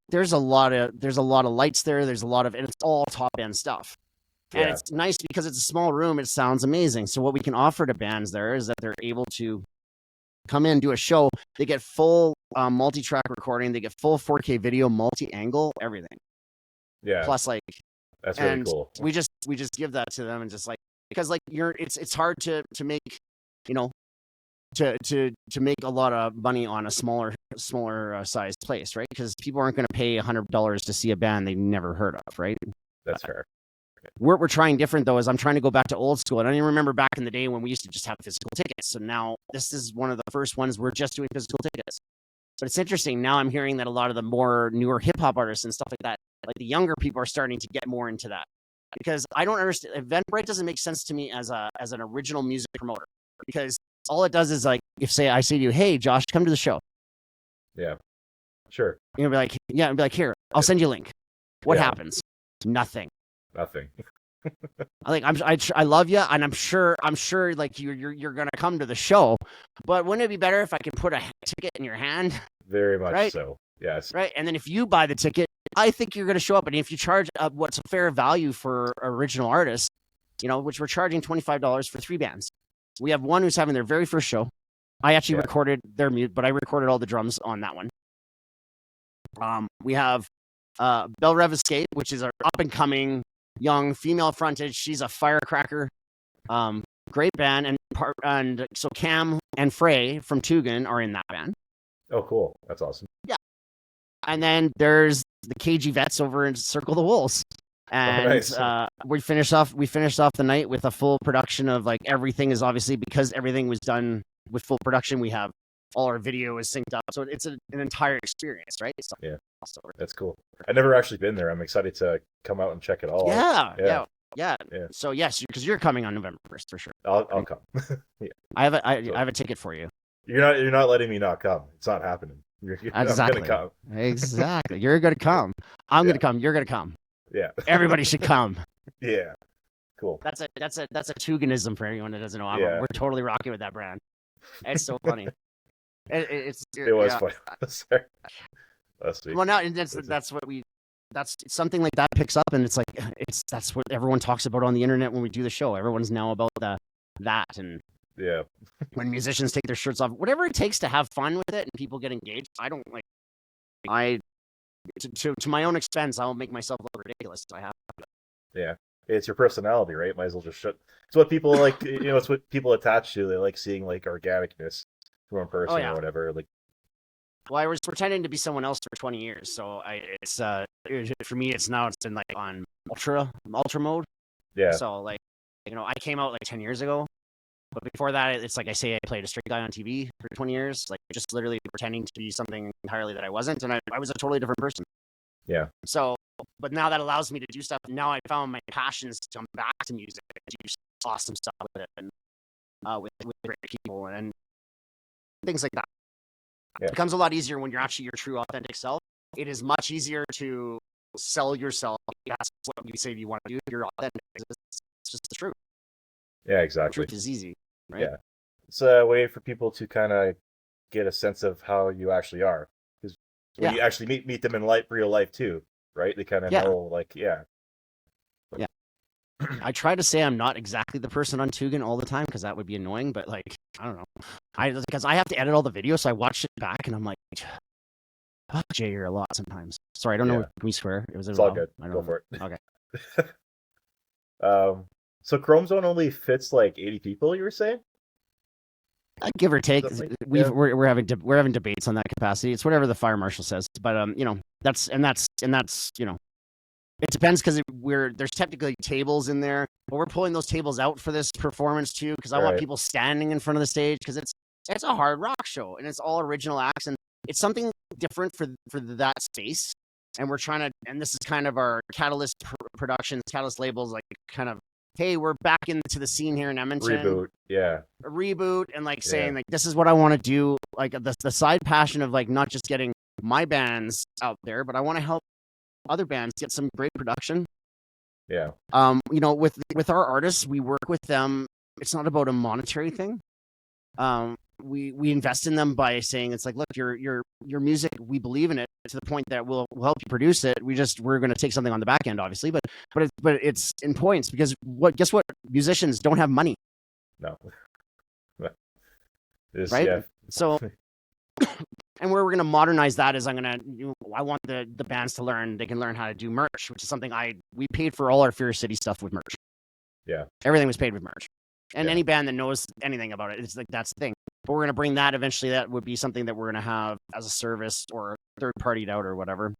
there's a lot of lights there. And it's all top end stuff. And it's nice because it's a small room. It sounds amazing. So what we can offer to bands there is that they're able to come in, do a show. They get full multi-track recording. They get full 4K video, multi-angle, everything. Yeah. Plus, that's really cool. We just give that to them, and just because it's hard to make, to make a lot of money on a smaller sized place, right? Because people aren't going to pay $100 to see a band they've never heard of, right? That's fair. We're trying different though, is I'm trying to go back to old school. And I even remember back in the day when we used to just have physical tickets. So now this is one of the first ones we're just doing physical tickets. But it's interesting. Now I'm hearing that a lot of the more newer hip hop artists and stuff like that, like the younger people, are starting to get more into that. Because I don't understand. Eventbrite doesn't make sense to me as an original music promoter, because all it does is if I say to you, hey Josh, come to the show. Yeah. Sure. You'll be like, yeah, and be like, here, I'll send you a link. What happens? Nothing. I love you, and I'm sure like you're gonna come to the show, but wouldn't it be better if I could put a ticket in your hand? Very much right? So. Yes. Right, and then if you buy the ticket, I think you're gonna show up, and if you charge what's a fair value for original artists, which we're charging $25 for 3 bands. We have one who's having their very first show. I actually recorded their mute, but I recorded all the drums on that one. We have Belle Rev Escape, which is our up and coming young female frontage. She's a firecracker. Great band, and so Cam and Frey from Tugan are in that band. Oh, cool. That's awesome. Yeah. And then there's the KG Vets over in Circle the Wolves. And nice. we finished off the night with a full production of everything is obviously, because everything was done with full production. We have all our video is synced up. So it's an entire experience, right? So, that's cool. I've never actually been there. I'm excited to come out and check it all out. Yeah. Yeah. So yes, because you're coming on November 1st for sure. I'll come. Yeah. I have a ticket for you. You're not letting me not come. It's not happening. Exactly. I'm gonna come. Exactly. You're gonna come. I'm gonna come. You're gonna come. Yeah. Everybody should come. Yeah. Cool. That's a Tuganism for anyone that doesn't know. We're totally rocking with that brand. It's so funny. It was funny. Sorry. That's sweet. Well, now that's something like that picks up, and that's what everyone talks about on the internet when we do the show. Everyone's now about that, and when musicians take their shirts off, whatever it takes to have fun with it and people get engaged. To my own expense, I'll make myself look ridiculous if I have to. Yeah. It's your personality, right? Might as well just shut. It's what people like. It's what people attach to. They like seeing organicness from a person or whatever. Well, I was pretending to be someone else for 20 years, so for me, it's been on ultra mode. Yeah. So I came out 10 years ago, but before that, it's I say I played a straight guy on TV for 20 years, just literally pretending to be something entirely that I wasn't, and I was a totally different person. Yeah. So, but now that allows me to do stuff. Now I found my passions to come back to music and do awesome stuff with it, and with great people and things like that. Yeah. It becomes a lot easier when you're actually your true, authentic self. It is much easier to sell yourself. That's what you say you want to do. You're authentic. It's just the truth. Yeah, exactly. The truth is easy, right? Yeah. It's a way for people to kind of get a sense of how you actually are. Because when you actually meet them in real life too, right? They kind of know, I try to say I'm not exactly the person on Tugan all the time because that would be annoying. But like, I don't know. Because I have to edit all the videos, so I watch it back and I'm like, fuck Jay, you're a lot sometimes. Sorry, I don't know. Can we swear? It was it's all good. Go for it. Okay. So Chrome Zone only fits like 80 people, you were saying? Give or take, we're having debates on that capacity. It's whatever the fire marshal says, but you know, that's you know, it depends because there's technically tables in there, but we're pulling those tables out for this performance too because I want people standing in front of the stage because it's a hard rock show and it's all original acts and it's something different for that space. And we're trying to, and this is kind of our Catalyst Productions, Catalyst labels, like kind of, hey, we're back into the scene here in Edmonton. Reboot, yeah. A reboot, and like saying, like, this is what I want to do. Like the side passion of like not just getting my bands out there, but I want to help other bands get some great production. Yeah. You know, with our artists, we work with them. It's not about a monetary thing. We invest in them by saying it's like, look, your music, we believe in it to the point that we'll help you produce it. We're going to take something on the back end, obviously, but it's in points because guess what? Musicians don't have money. No. Right. Yeah. So, and where we're going to modernize that is I want the bands to learn. They can learn how to do merch, which is something we paid for all our Fear City stuff with merch. Yeah. Everything was paid with merch. And any band that knows anything about it, it's like that's the thing. But we're going to bring that eventually. That would be something that we're going to have as a service or third partied out or whatever.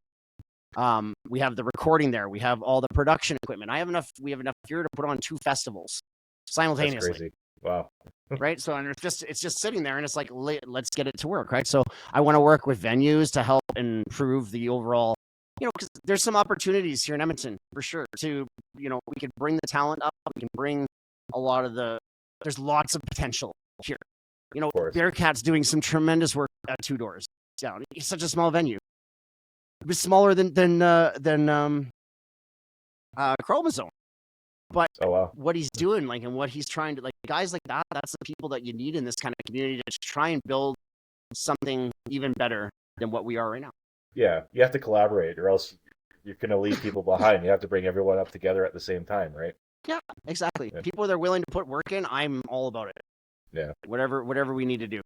We have the recording there. We have all the production equipment. We have enough gear to put on 2 festivals simultaneously. That's crazy. Wow. Right. So and it's just sitting there and it's like, let's get it to work. Right. So I want to work with venues to help improve the overall, you know, because there's some opportunities here in Edmonton for sure to, you know, we can bring the talent up. We can bring a lot of there's lots of potential here. You know, Bearcat's doing some tremendous work at 2 Doors down. It's such a small venue. It was smaller than Chromosome. But what he's doing, like, and what he's trying to, like, guys like that, that's the people that you need in this kind of community to try and build something even better than what we are right now. Yeah, you have to collaborate, or else you're going to leave people behind. You have to bring everyone up together at the same time, right? Yeah, exactly. Yeah. People that are willing to put work in, I'm all about it. Yeah. Whatever we need to do.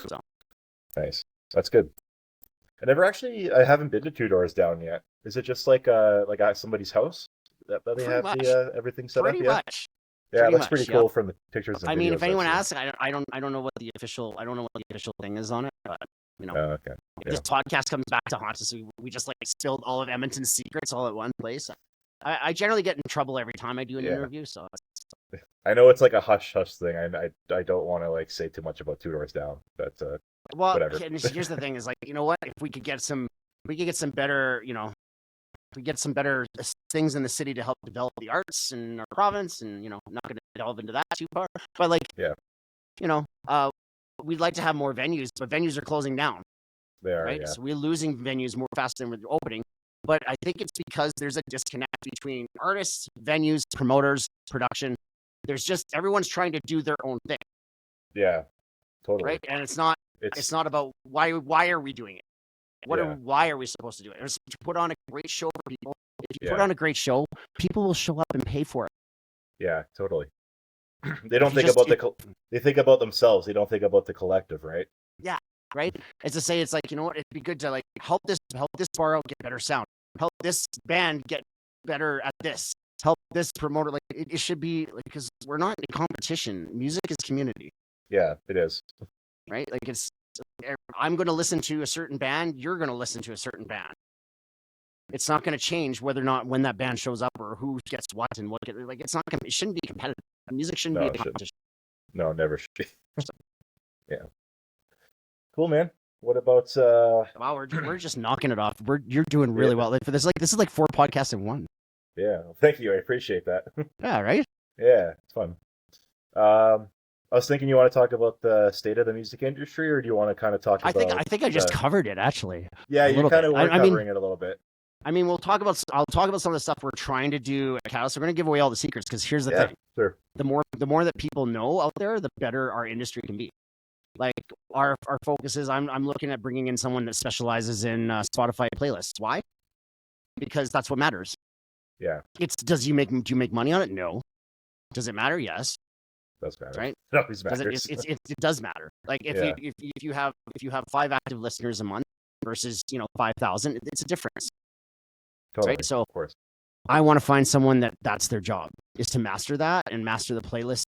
So. Nice. That's good. I haven't been to 2 Doors Down yet. Is it just like at somebody's house that they have everything set up? Pretty much. Yeah, it looks pretty cool from the pictures. And I mean, if anyone asks, I don't know what the official thing is on it, but you know, if this podcast comes back to haunt us, we just like spilled all of Edmonton's secrets all at one place. I generally get in trouble every time I do an interview, so. I know it's like a hush thing. I don't want to like say too much about 2 Doors Down, but whatever. Here's the thing: is like, you know what? If we could get some better, you know, we get some better things in the city to help develop the arts in our province, and you know, I'm not going to delve into that too far, but like, you know, we'd like to have more venues, but venues are closing down. They are, right? So we're losing venues more faster than we're opening. But I think it's because there's a disconnect between artists, venues, promoters, production. There's just everyone's trying to do their own thing. Yeah, totally. Right, and it's not about why are we doing it? Why are we supposed to do it? It's to put on a great show for people. If you put on a great show, people will show up and pay for it. Yeah, totally. They don't think they think about themselves. They don't think about the collective, right? Yeah, right. It's to say, it's like, you know what? It'd be good to like help this bar out get better sound. Help this band get better at this. Help this promoter. Like it should be like, because we're not in competition. Music is community. Yeah, it is. Right. Like I'm going to listen to a certain band. You're going to listen to a certain band. It's not going to change whether or not when that band shows up or who gets what and what. Like it shouldn't be competitive. Music shouldn't be a competition. No, never should be. Yeah. Cool, man. What about wow, we're just knocking it off. You're doing really well. Like, this is like 4 podcasts in one. Yeah, well, thank you. I appreciate that. Yeah, right? Yeah, it's fun. I was thinking, you want to talk about the state of the music industry, or do you want to kind of talk about... I think I just covered it, actually. Yeah, you kind of were covering it a little bit. I mean, I'll talk about some of the stuff we're trying to do at Catalyst. We're going to give away all the secrets, because here's the thing. Sure. The more that people know out there, the better our industry can be. Like our focus is, I'm looking at bringing in someone that specializes in Spotify playlists. Why? Because that's what matters. Yeah. Do you make money on it? No. Does it matter? Yes. Does matter. Right? It always Does matters. it does matter. Like if you have 5 active listeners a month versus 5,000, it's a difference. Totally. Right? So of course. I want to find someone that's their job, is to master that and master the playlist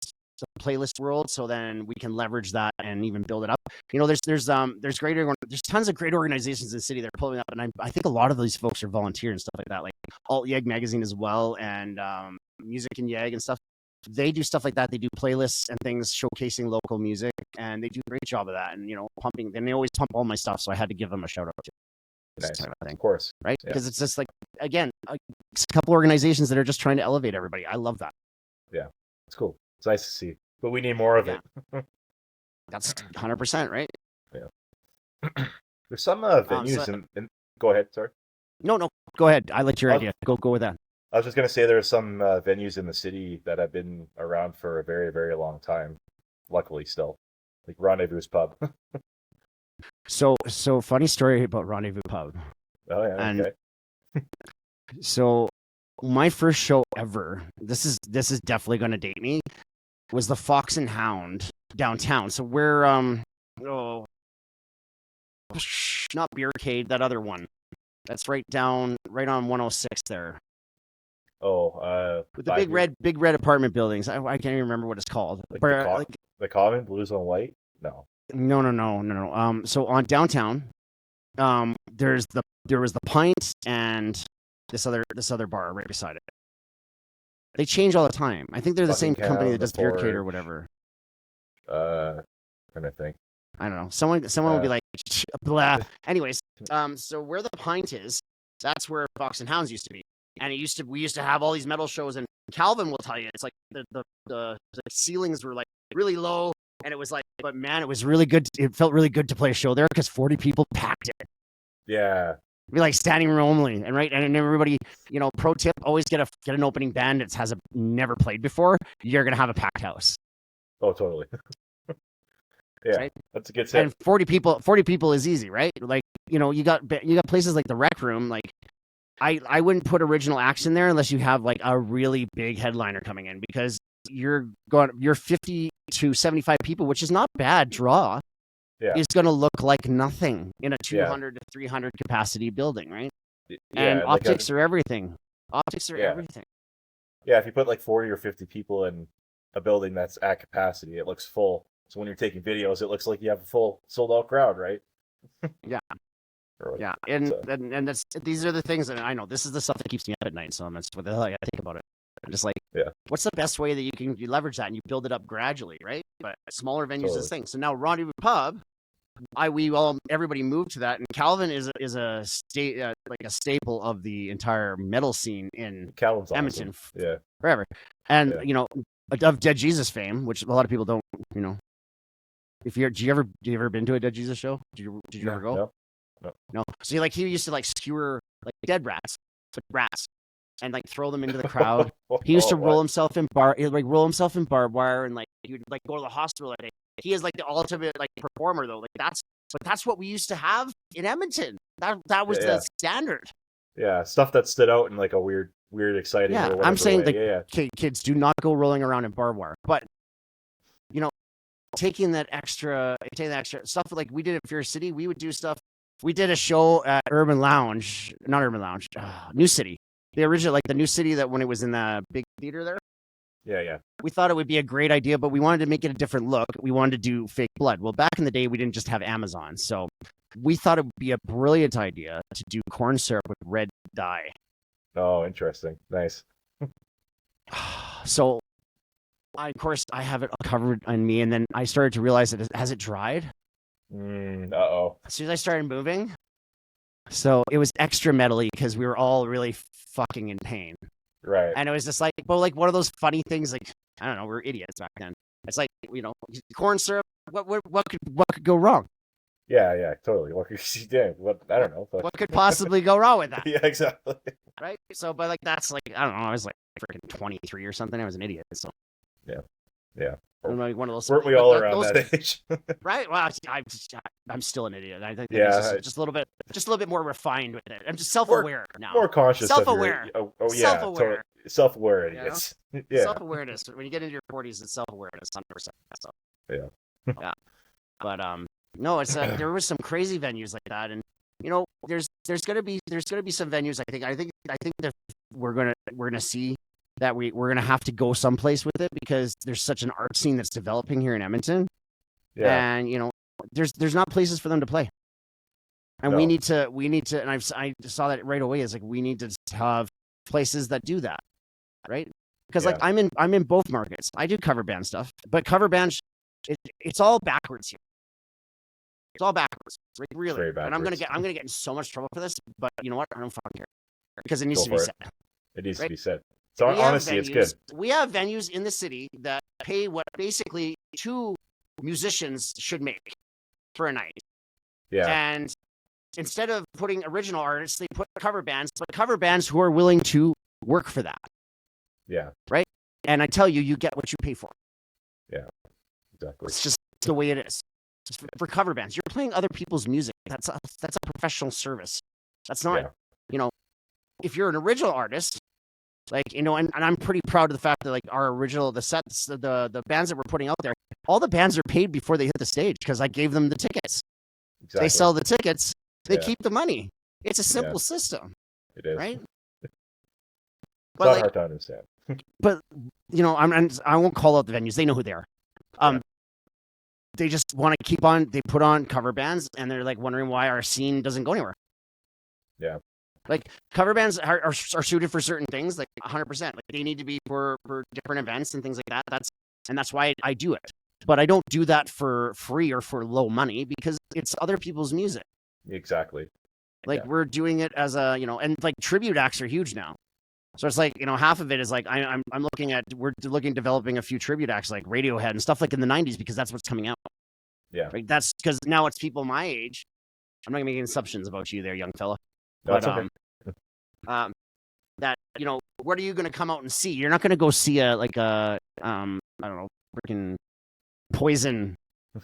world, so then we can leverage that and even build it up. There's tons of great organizations in the city that are pulling up, and I think a lot of these folks are volunteer and stuff like that, like Alt Yeg magazine as well, and Music and Yeg and stuff. They do stuff like that. They do playlists and things showcasing local music, and they do a great job of that. And pumping. Then they always pump all my stuff, so I had to give them a shout out too. Nice. Of course. Right? Yeah. Because it's just like, again, a couple organizations that are just trying to elevate everybody. I love that. Yeah, it's cool. It's nice to see, but we need more of it. That's 100%, right? Yeah. There's some venues in. Go ahead. Sorry. No. Go ahead. I like your idea. Go with that. I was just gonna say there are some venues in the city that have been around for a very, very long time. Luckily, still, like Rendezvous Pub. So funny story about Rendezvous Pub. Oh yeah. Okay. So my first show ever, this is definitely going to date me, was the Fox and Hound downtown. So we're not Beercade, that other one. That's right on 106 there. Oh, with the big red apartment buildings. I can't even remember what it's called. The Common, Blues on White? No. No. So on downtown, there was the Pint and this other bar right beside it. They change all the time. I think they're the same company that does Beercade or whatever. Trying to think. I don't know. Someone will be like, blah. Anyways, so where the Pint is, that's where Fox and Hounds used to be. And we used to have all these metal shows, and Calvin will tell you, it's like the ceilings were like really low, and it was like, but man, it was really good. It felt really good to play a show there because 40 people packed it. Yeah. It'd be like standing room only, and everybody, pro tip, always get an opening band that never played before. You're gonna have a packed house. Oh, totally. Yeah, right? That's a good set. And 40 people is easy, right? Like, you got places like the Rec Room, like. I wouldn't put original acts in there unless you have like a really big headliner coming in, because you're 50 to 75 people, which is not bad draw. Yeah. Is going to look like nothing in a 200 to 300 capacity building, right? Yeah, and optics are everything. Optics are everything. Yeah, if you put like 40 or 50 people in a building that's at capacity, it looks full. So when you're taking videos, it looks like you have a full sold out crowd, right? Yeah. Yeah, and these are the things that I know. This is the stuff that keeps me up at night. So that's what the hell I gotta think about it. I'm just like, what's the best way that you leverage that and you build it up gradually, right? But smaller venues is the thing. So now Rendezvous Pub, everybody moved to that, and Calvin is a staple of the entire metal scene in Calvin's Edmonton, awesome. forever, and of Dead Jesus fame, which a lot of people don't, If did you ever been to a Dead Jesus show? Did you ever go? No. So he used to skewer like dead rats, and like throw them into the crowd. He used to roll himself in barbed wire, and like he would like go to the hospital that day. He is like the ultimate like performer though. Like that's what we used to have in Edmonton. That was the standard. Yeah, stuff that stood out in like a weird, exciting. Yeah, I'm saying kids do not go rolling around in barbed wire, but taking that extra stuff, like we did at Fear City, we would do stuff. We did a show at New City. The original, like the New City, that when it was in the big theater there. Yeah. We thought it would be a great idea, but we wanted to make it a different look. We wanted to do fake blood. Well, back in the day, we didn't just have Amazon. So we thought it would be a brilliant idea to do corn syrup with red dye. Oh, interesting. Nice. So, of course, I have it covered on me, and then I started to realize that has it dried? Uh-oh. As soon as I started moving, so it was extra metally because we were all really fucking in pain. Right. And it was just like, like one of those funny things, like, I don't know, we were idiots back then. It's like, corn syrup, what could go wrong? Yeah, totally. I don't know. What could possibly go wrong with that? Yeah, exactly. Right? So, but like, that's like, I don't know, I was like freaking 23 or something. I was an idiot, so. Yeah. I'm like one of those. Weren't we all around that age? Right? Well, I'm still an idiot. I think just a little bit more refined with it. I'm just self-aware now. More conscious. Self-aware. Oh yeah. Self-aware. Self-aware idiots. Yeah. Self-awareness. When you get into your 40s, it's self-awareness, 100%. So. Yeah. Yeah. But no, it's there was some crazy venues like that, and there's gonna be some venues. I think that we're gonna see that we're gonna have to go someplace with it because there's such an art scene that's developing here in Edmonton, and there's not places for them to play, and we need to, and I saw that right away. Is like we need to have places that do that, right? Because like I'm in both markets. I do cover band stuff, but cover bands, it's all backwards here. It's all backwards, like, really. And I'm gonna get in so much trouble for this, but you know what? I don't fucking care because it needs to be said. It needs to be said. So honestly, it's good. We have venues in the city that pay what basically 2 musicians should make for a night. Yeah. And instead of putting original artists, they put cover bands, but cover bands who are willing to work for that. Yeah. Right. And I tell you, you get what you pay for. Yeah. Exactly. It's just the way it is. For cover bands, you're playing other people's music. That's a professional service. That's not, if you're an original artist, like, and I'm pretty proud of the fact that like our original, the sets, the bands that we're putting out there, all the bands are paid before they hit the stage because I gave them the tickets. Exactly. They sell the tickets, they keep the money. It's a simple system. It is. Right? It's but not hard to understand. But, I won't call out the venues. They know who they are. They just want to keep on, they put on cover bands and they're like wondering why our scene doesn't go anywhere. Yeah. Like cover bands are suited for certain things, like 100%. Like they need to be for different events and things like that. That's why I do it. But I don't do that for free or for low money because it's other people's music. Exactly. Like we're doing it as a, and like tribute acts are huge now. So it's like, half of it is like, we're developing a few tribute acts like Radiohead and stuff like in the 90s because that's what's coming out. Yeah. Right? That's because now it's people my age. I'm not gonna make assumptions about you there, young fella. That's but, okay. That, what are you gonna come out and see? You're not gonna go see I don't know, freaking Poison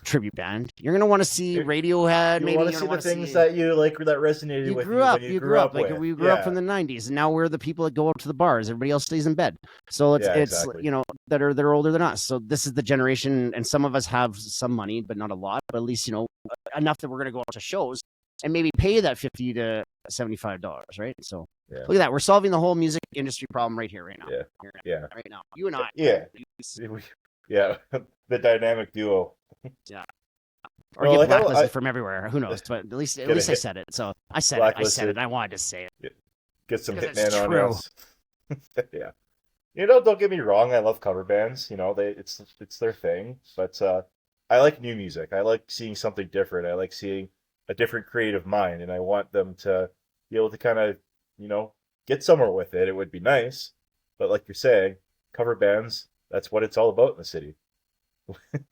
tribute band. You're gonna want to see Radiohead. You maybe want to see the things that you like that resonated with you when you grew up. Like we grew up from the 90s, and now we're the people that go out to the bars. Everybody else stays in bed. So it's that are older than us. So this is the generation, and some of us have some money, but not a lot. But at least enough that we're gonna go out to shows and maybe pay that $50 to $75, right? So look at that. We're solving the whole music industry problem right here, right now. Yeah. Right now, you and I. Yeah. Yeah. The dynamic duo. Yeah. Or get blacklisted from everywhere. Who knows? But at least I said it. So I said it. I wanted to say it. Get some hitman on us. Yeah. Don't get me wrong. I love cover bands. It's their thing. But I like new music. I like seeing something different. I like seeing a different creative mind, and I want them to be able to kind of, get somewhere with it. It would be nice, but like you're saying, cover bands. That's what it's all about in the city.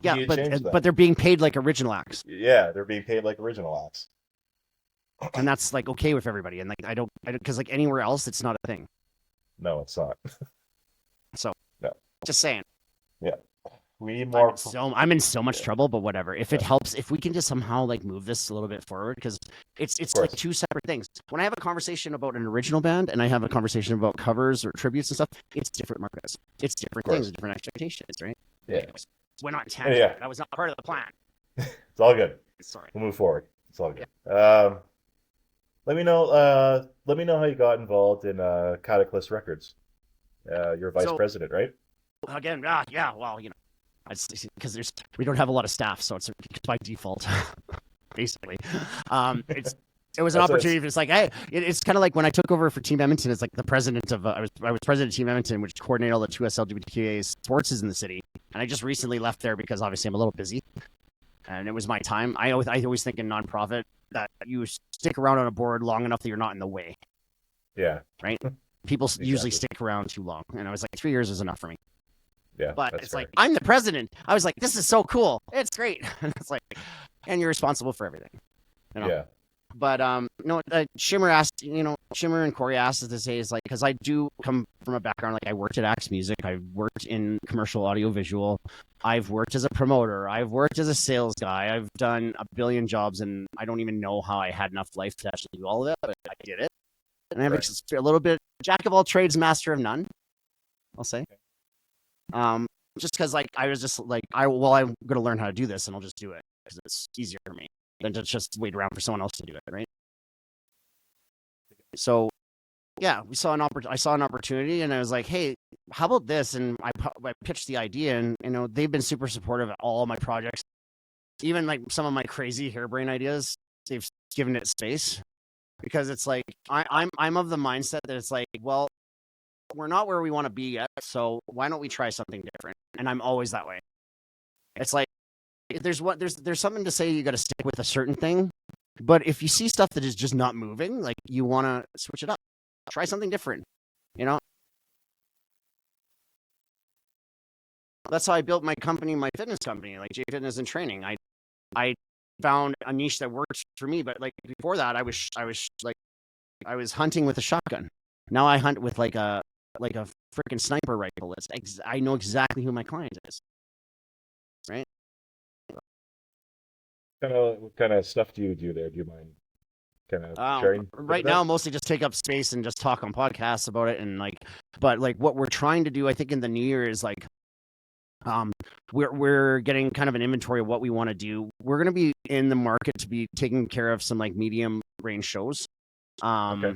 Yeah, but they're being paid like original acts. Yeah, they're being paid like original acts, and that's like okay with everybody. And like I don't because like anywhere else, it's not a thing. No, it's not. So no, just saying. Yeah, we need more. I'm in so much trouble, but whatever. If it helps, if we can just somehow like move this a little bit forward, because it's like 2 separate things. When I have a conversation about an original band and I have a conversation about covers or tributes and stuff, it's different markets. It's different things, different expectations, right? Yeah. Anyways, went on tangent. Yeah. That was not part of the plan. It's all good. Sorry. We'll move forward. It's all good. Yeah. Let me know how you got involved in Cataclysm Records. You're vice president, right? Again, yeah. Well, because we don't have a lot of staff, so it's by default, basically. It was an opportunity. It's like, hey, it's kind of like when I took over for Team Edmonton. It's like the president of I was president of Team Edmonton, which coordinated all the 2S LGBTQA sports in the city. And I just recently left there because obviously I'm a little busy, and it was my time. I always think in nonprofit that you stick around on a board long enough that you're not in the way. Yeah. Right. People usually stick around too long, and I was like 3 years is enough for me. Yeah. But it's like I'm the president. I was like, this is so cool. It's great. And it's like, and you're responsible for everything. Yeah. But Shimmer asked, Shimmer and Corey asked us to say is like, because I do come from a background, like I worked at Axe Music, I've worked in commercial audio visual, I've worked as a promoter, I've worked as a sales guy, I've done a billion jobs, and I don't even know how I had enough life to actually do all of it, but I did it. And I have a little bit jack of all trades, master of none, I'll say. Just because like I was just like I'm gonna learn how to do this, and I'll just do it because it's easier for me than to just wait around for someone else to do it, right? So, yeah, I saw an opportunity, and I was like, "Hey, how about this?" And I pitched the idea, and they've been super supportive of all my projects, even like some of my crazy harebrained ideas. They've given it space because it's like I'm of the mindset that it's like, well, we're not where we want to be yet, so why don't we try something different? And I'm always that way. It's like there's something to say you got to stick with a certain thing. But if you see stuff that is just not moving, like you want to switch it up, try something different, That's how I built my company, my fitness company, like J Fitness and Training. I found a niche that works for me, but like before that, I was hunting with a shotgun. Now I hunt with like a freaking sniper rifle. I know exactly who my client is, right? What kind of stuff do you do there? Do you mind kind of sharing? Right now, mostly just take up space and just talk on podcasts about it, and but what we're trying to do, I think, in the new year is like, we're getting kind of an inventory of what we want to do. We're going to be in the market to be taking care of some like medium range shows. Okay.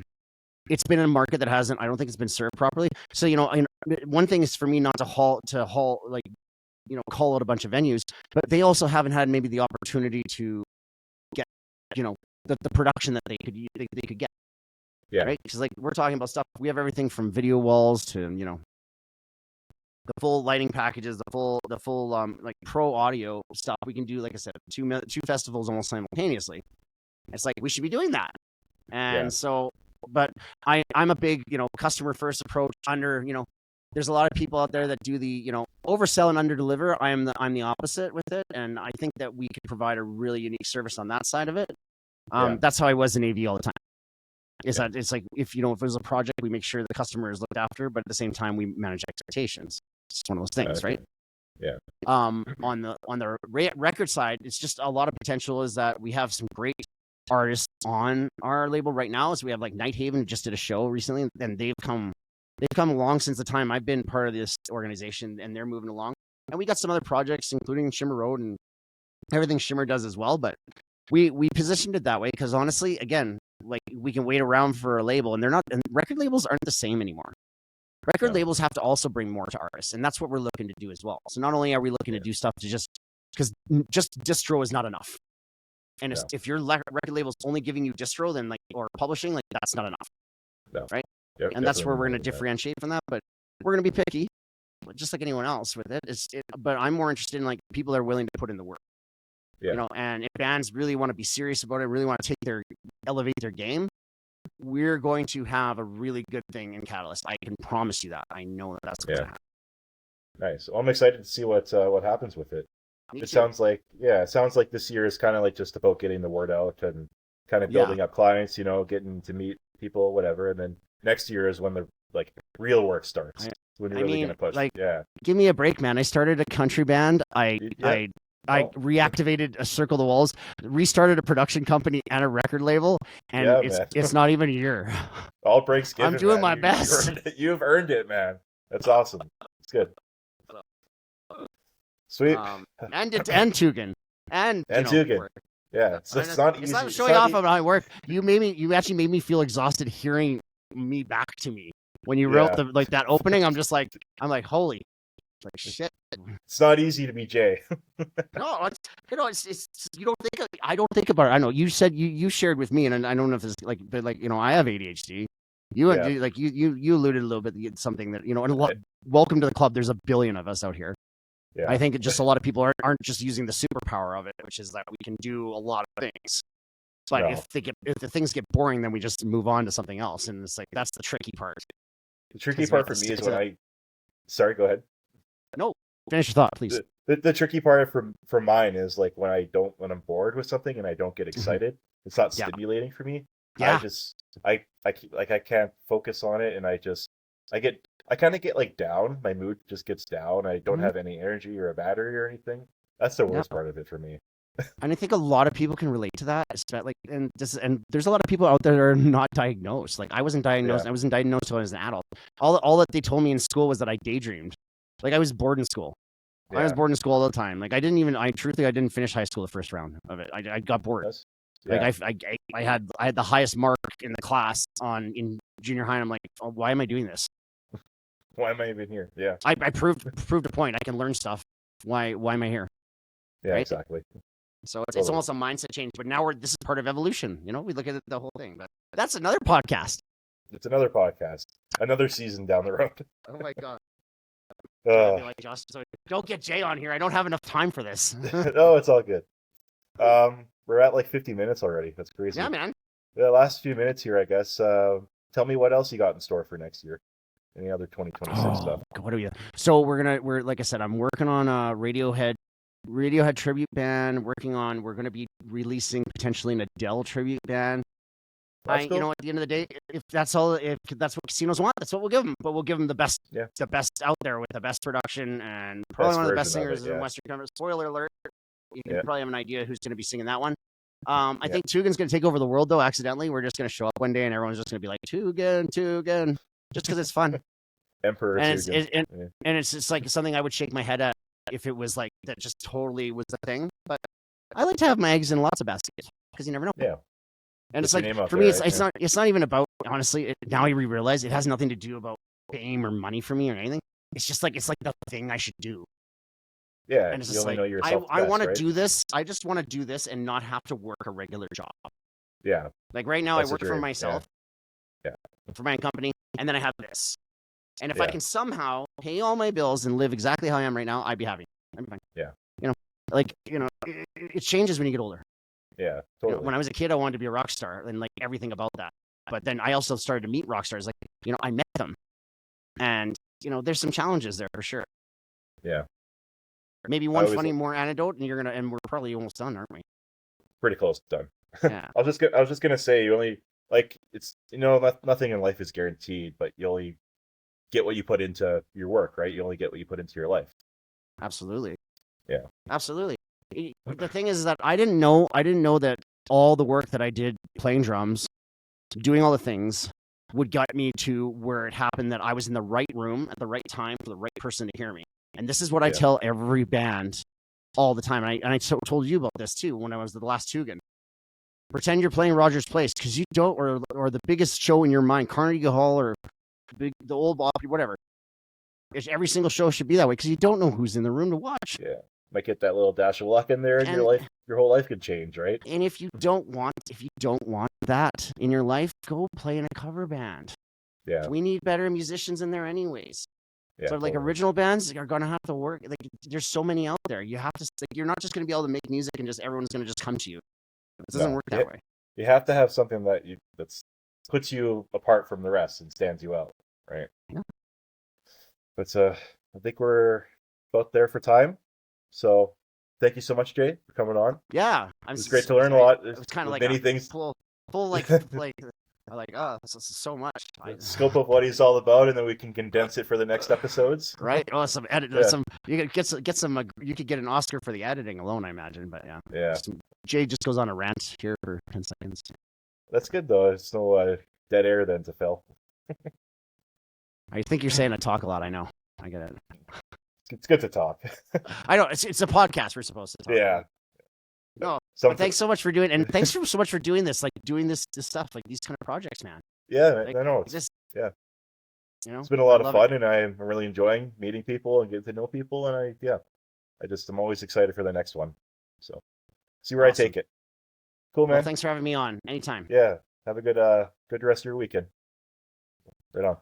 It's been a market that I don't think it's been served properly. So, one thing is for me not to call out a bunch of venues, but they also haven't had maybe the opportunity to get, the production that they could get. Yeah. Right. Because like we're talking about stuff. We have everything from video walls to, the full lighting packages, the full like pro audio stuff. We can do, like I said, two festivals almost simultaneously. It's like we should be doing that. And so, but I'm a big, customer first approach there's a lot of people out there that do the, oversell and underdeliver. I'm the opposite with it. And I think that we could provide a really unique service on that side of it. That's how I was in AV all the time. That it's like, if it was a project, we make sure the customer is looked after, but at the same time we manage expectations. It's one of those things, right? Yeah. On the record side, it's just a lot of potential is that we have some great artists on our label right now. So we have like Night Haven just did a show recently, and they've come along since the time I've been part of this organization, and they're moving along. And we got some other projects, including Shimmer Road and everything Shimmer does as well. But we positioned it that way because honestly, again, like we can wait around for a label, and record labels aren't the same anymore. Record labels have to also bring more to artists, and that's what we're looking to do as well. So not only are we looking to do stuff because just distro is not enough. And if your record label's only giving you distro, then or publishing, that's not enough, right? Yep, and that's where we're going to differentiate from that. But we're going to be picky, just like anyone else with it. But I'm more interested in people that are willing to put in the work. Yeah. And if bands really want to be serious about it, really want to elevate their game, we're going to have a really good thing in Catalyst. I can promise you that. I know that's going to happen. Nice. Well, I'm excited to see what happens with it. It sounds like this year is kind of like just about getting the word out and kind of building up clients, getting to meet people, whatever. And then next year is when the real work starts. When you're really going to push. Give me a break, man. I started a country band. I reactivated a Circle the Walls, restarted a production company and a record label, and it's not even a year. All breaks given. I'm doing my best. You've earned it, man. That's awesome. It's good. Sweet. And Tugan. And Tugan. Yeah, it's not easy. I'm showing off on my work. You actually made me feel exhausted hearing me back to me when you wrote that opening. I'm like, holy. Shit. It's not easy to be Jay. No, it's you don't think. I don't think about it. I know you said you shared with me, and I don't know if it's I have ADHD. You alluded a little bit to something that and welcome to the club. There's a billion of us out here. Yeah. I think just a lot of people aren't just using the superpower of it, which is that we can do a lot of things. But if the things get boring, then we just move on to something else, and it's that's the tricky part. The tricky part for me is when Sorry, go ahead. No, finish your thought, please. The tricky part for mine is when I'm bored with something and I don't get excited. It's not stimulating for me. Yeah. I can't focus on it, and I kind of get like down. My mood just gets down. I don't Mhm. have any energy or a battery or anything. That's the Yeah. worst part of it for me. And I think a lot of people can relate to that. And there's a lot of people out there that are not diagnosed. Like I wasn't diagnosed. Yeah. I wasn't diagnosed until I was an adult. All that they told me in school was that I daydreamed. Like I was bored in school. I was Yeah. bored in school all the time. Like I didn't finish high school the first round of it. I got bored. That's, Like yeah. I had the highest mark in the class in junior high. And I'm like, oh, why am I doing this? Why am I even here? Yeah. I proved a point. I can learn stuff. Why am I here? Yeah, Right? exactly. So it's Totally. almost a mindset change. But now this is part of evolution. You know, we look at the whole thing. But that's another podcast. It's another podcast, another season down the road. Oh my god. Uh, Be like, Josh, so don't get Jay on here. I don't have enough time for this. no, it's all good. We're at like 50 minutes already. That's crazy. Yeah, man. The last few minutes here, I guess. Tell me what else you got in store for next year. Any other 2026 stuff? God, what are we? So we're like I said, I'm working on a Radiohead tribute band. We're gonna be releasing potentially an Adele tribute band. That's cool. You know, at the end of the day, if that's what casinos want, that's what we'll give them. But we'll give them the best out there with the best production and probably one of the best singers in Western Canada. Spoiler alert! You can probably have an idea who's going to be singing that one. I think Tugan's going to take over the world though. Accidentally, we're just going to show up one day and everyone's just going to be like Tugan, just because it's fun. Emperor and Tugan. And it's just like something I would shake my head at if it was like that. Just totally was the thing. But I like to have my eggs in lots of baskets because you never know. Yeah. And it's like for me, it's not even about, honestly. Now I realize it has nothing to do about fame or money for me or anything. It's just like the thing I should do. Yeah, and it's you just only like know yourself I want to right? do this. I just want to do this and not have to work a regular job. Yeah. Like right now, I work for myself. Yeah. For my company, and then I have this. And if I can somehow pay all my bills and live exactly how I am right now, I'd be happy. I'd be fine. Yeah. It changes when you get older. Yeah, totally. When I was a kid, I wanted to be a rock star and like everything about that. But then I also started to meet rock stars. Like, I met them. And, there's some challenges there for sure. Yeah. Maybe one funny more anecdote and we're probably almost done, aren't we? Pretty close to done. Yeah. I was just gonna say, you only, like, it's, nothing in life is guaranteed, but you only get what you put into your work, right? You only get what you put into your life. Absolutely. Yeah. Absolutely. The thing is that I didn't know that all the work that I did playing drums, doing all the things, would get me to where it happened that I was in the right room at the right time for the right person to hear me. And this is what I tell every band all the time. And I told you about this too when I was the last Tugan. Pretend you're playing Rogers Place because you don't, or the biggest show in your mind, Carnegie Hall or the old Opry, whatever. Every single show should be that way because you don't know who's in the room to watch. Yeah. Might get that little dash of luck in there, and your whole life could change, right? And if you don't want that in your life, go play in a cover band. Yeah. We need better musicians in there anyways. Yeah, so like original bands are gonna have to work. Like there's so many out there. You have to. You're not just gonna be able to make music and just everyone's gonna just come to you. It doesn't work that way. You have to have something that puts you apart from the rest and stands you out, right? Yeah. But I think we're about there for time. So thank you so much, Jay, for coming on. Yeah, it's great to learn a lot. It was kind of like many things. Full this is so much. The scope of what he's all about, and then we can condense it for the next episodes. Right. Oh, some edit. Some you could get some. You could get an Oscar for the editing alone, I imagine. But yeah. Yeah. Jay just goes on a rant here for 10 seconds. That's good though. It's no dead air then to fill. I think you're saying I talk a lot. I know. I get it. It's good to talk. I know. It's a podcast. We're supposed to talk. Yeah. No. But thanks so much for doing, and thanks so much for doing this. Like doing this stuff, like these kind of projects, man. Yeah, like, I know. It's been a lot of fun, and I'm really enjoying meeting people and getting to know people, and I'm always excited for the next one. So, see where I take it. Cool, man. Well, thanks for having me on. Anytime. Yeah. Have a good rest of your weekend. Right on.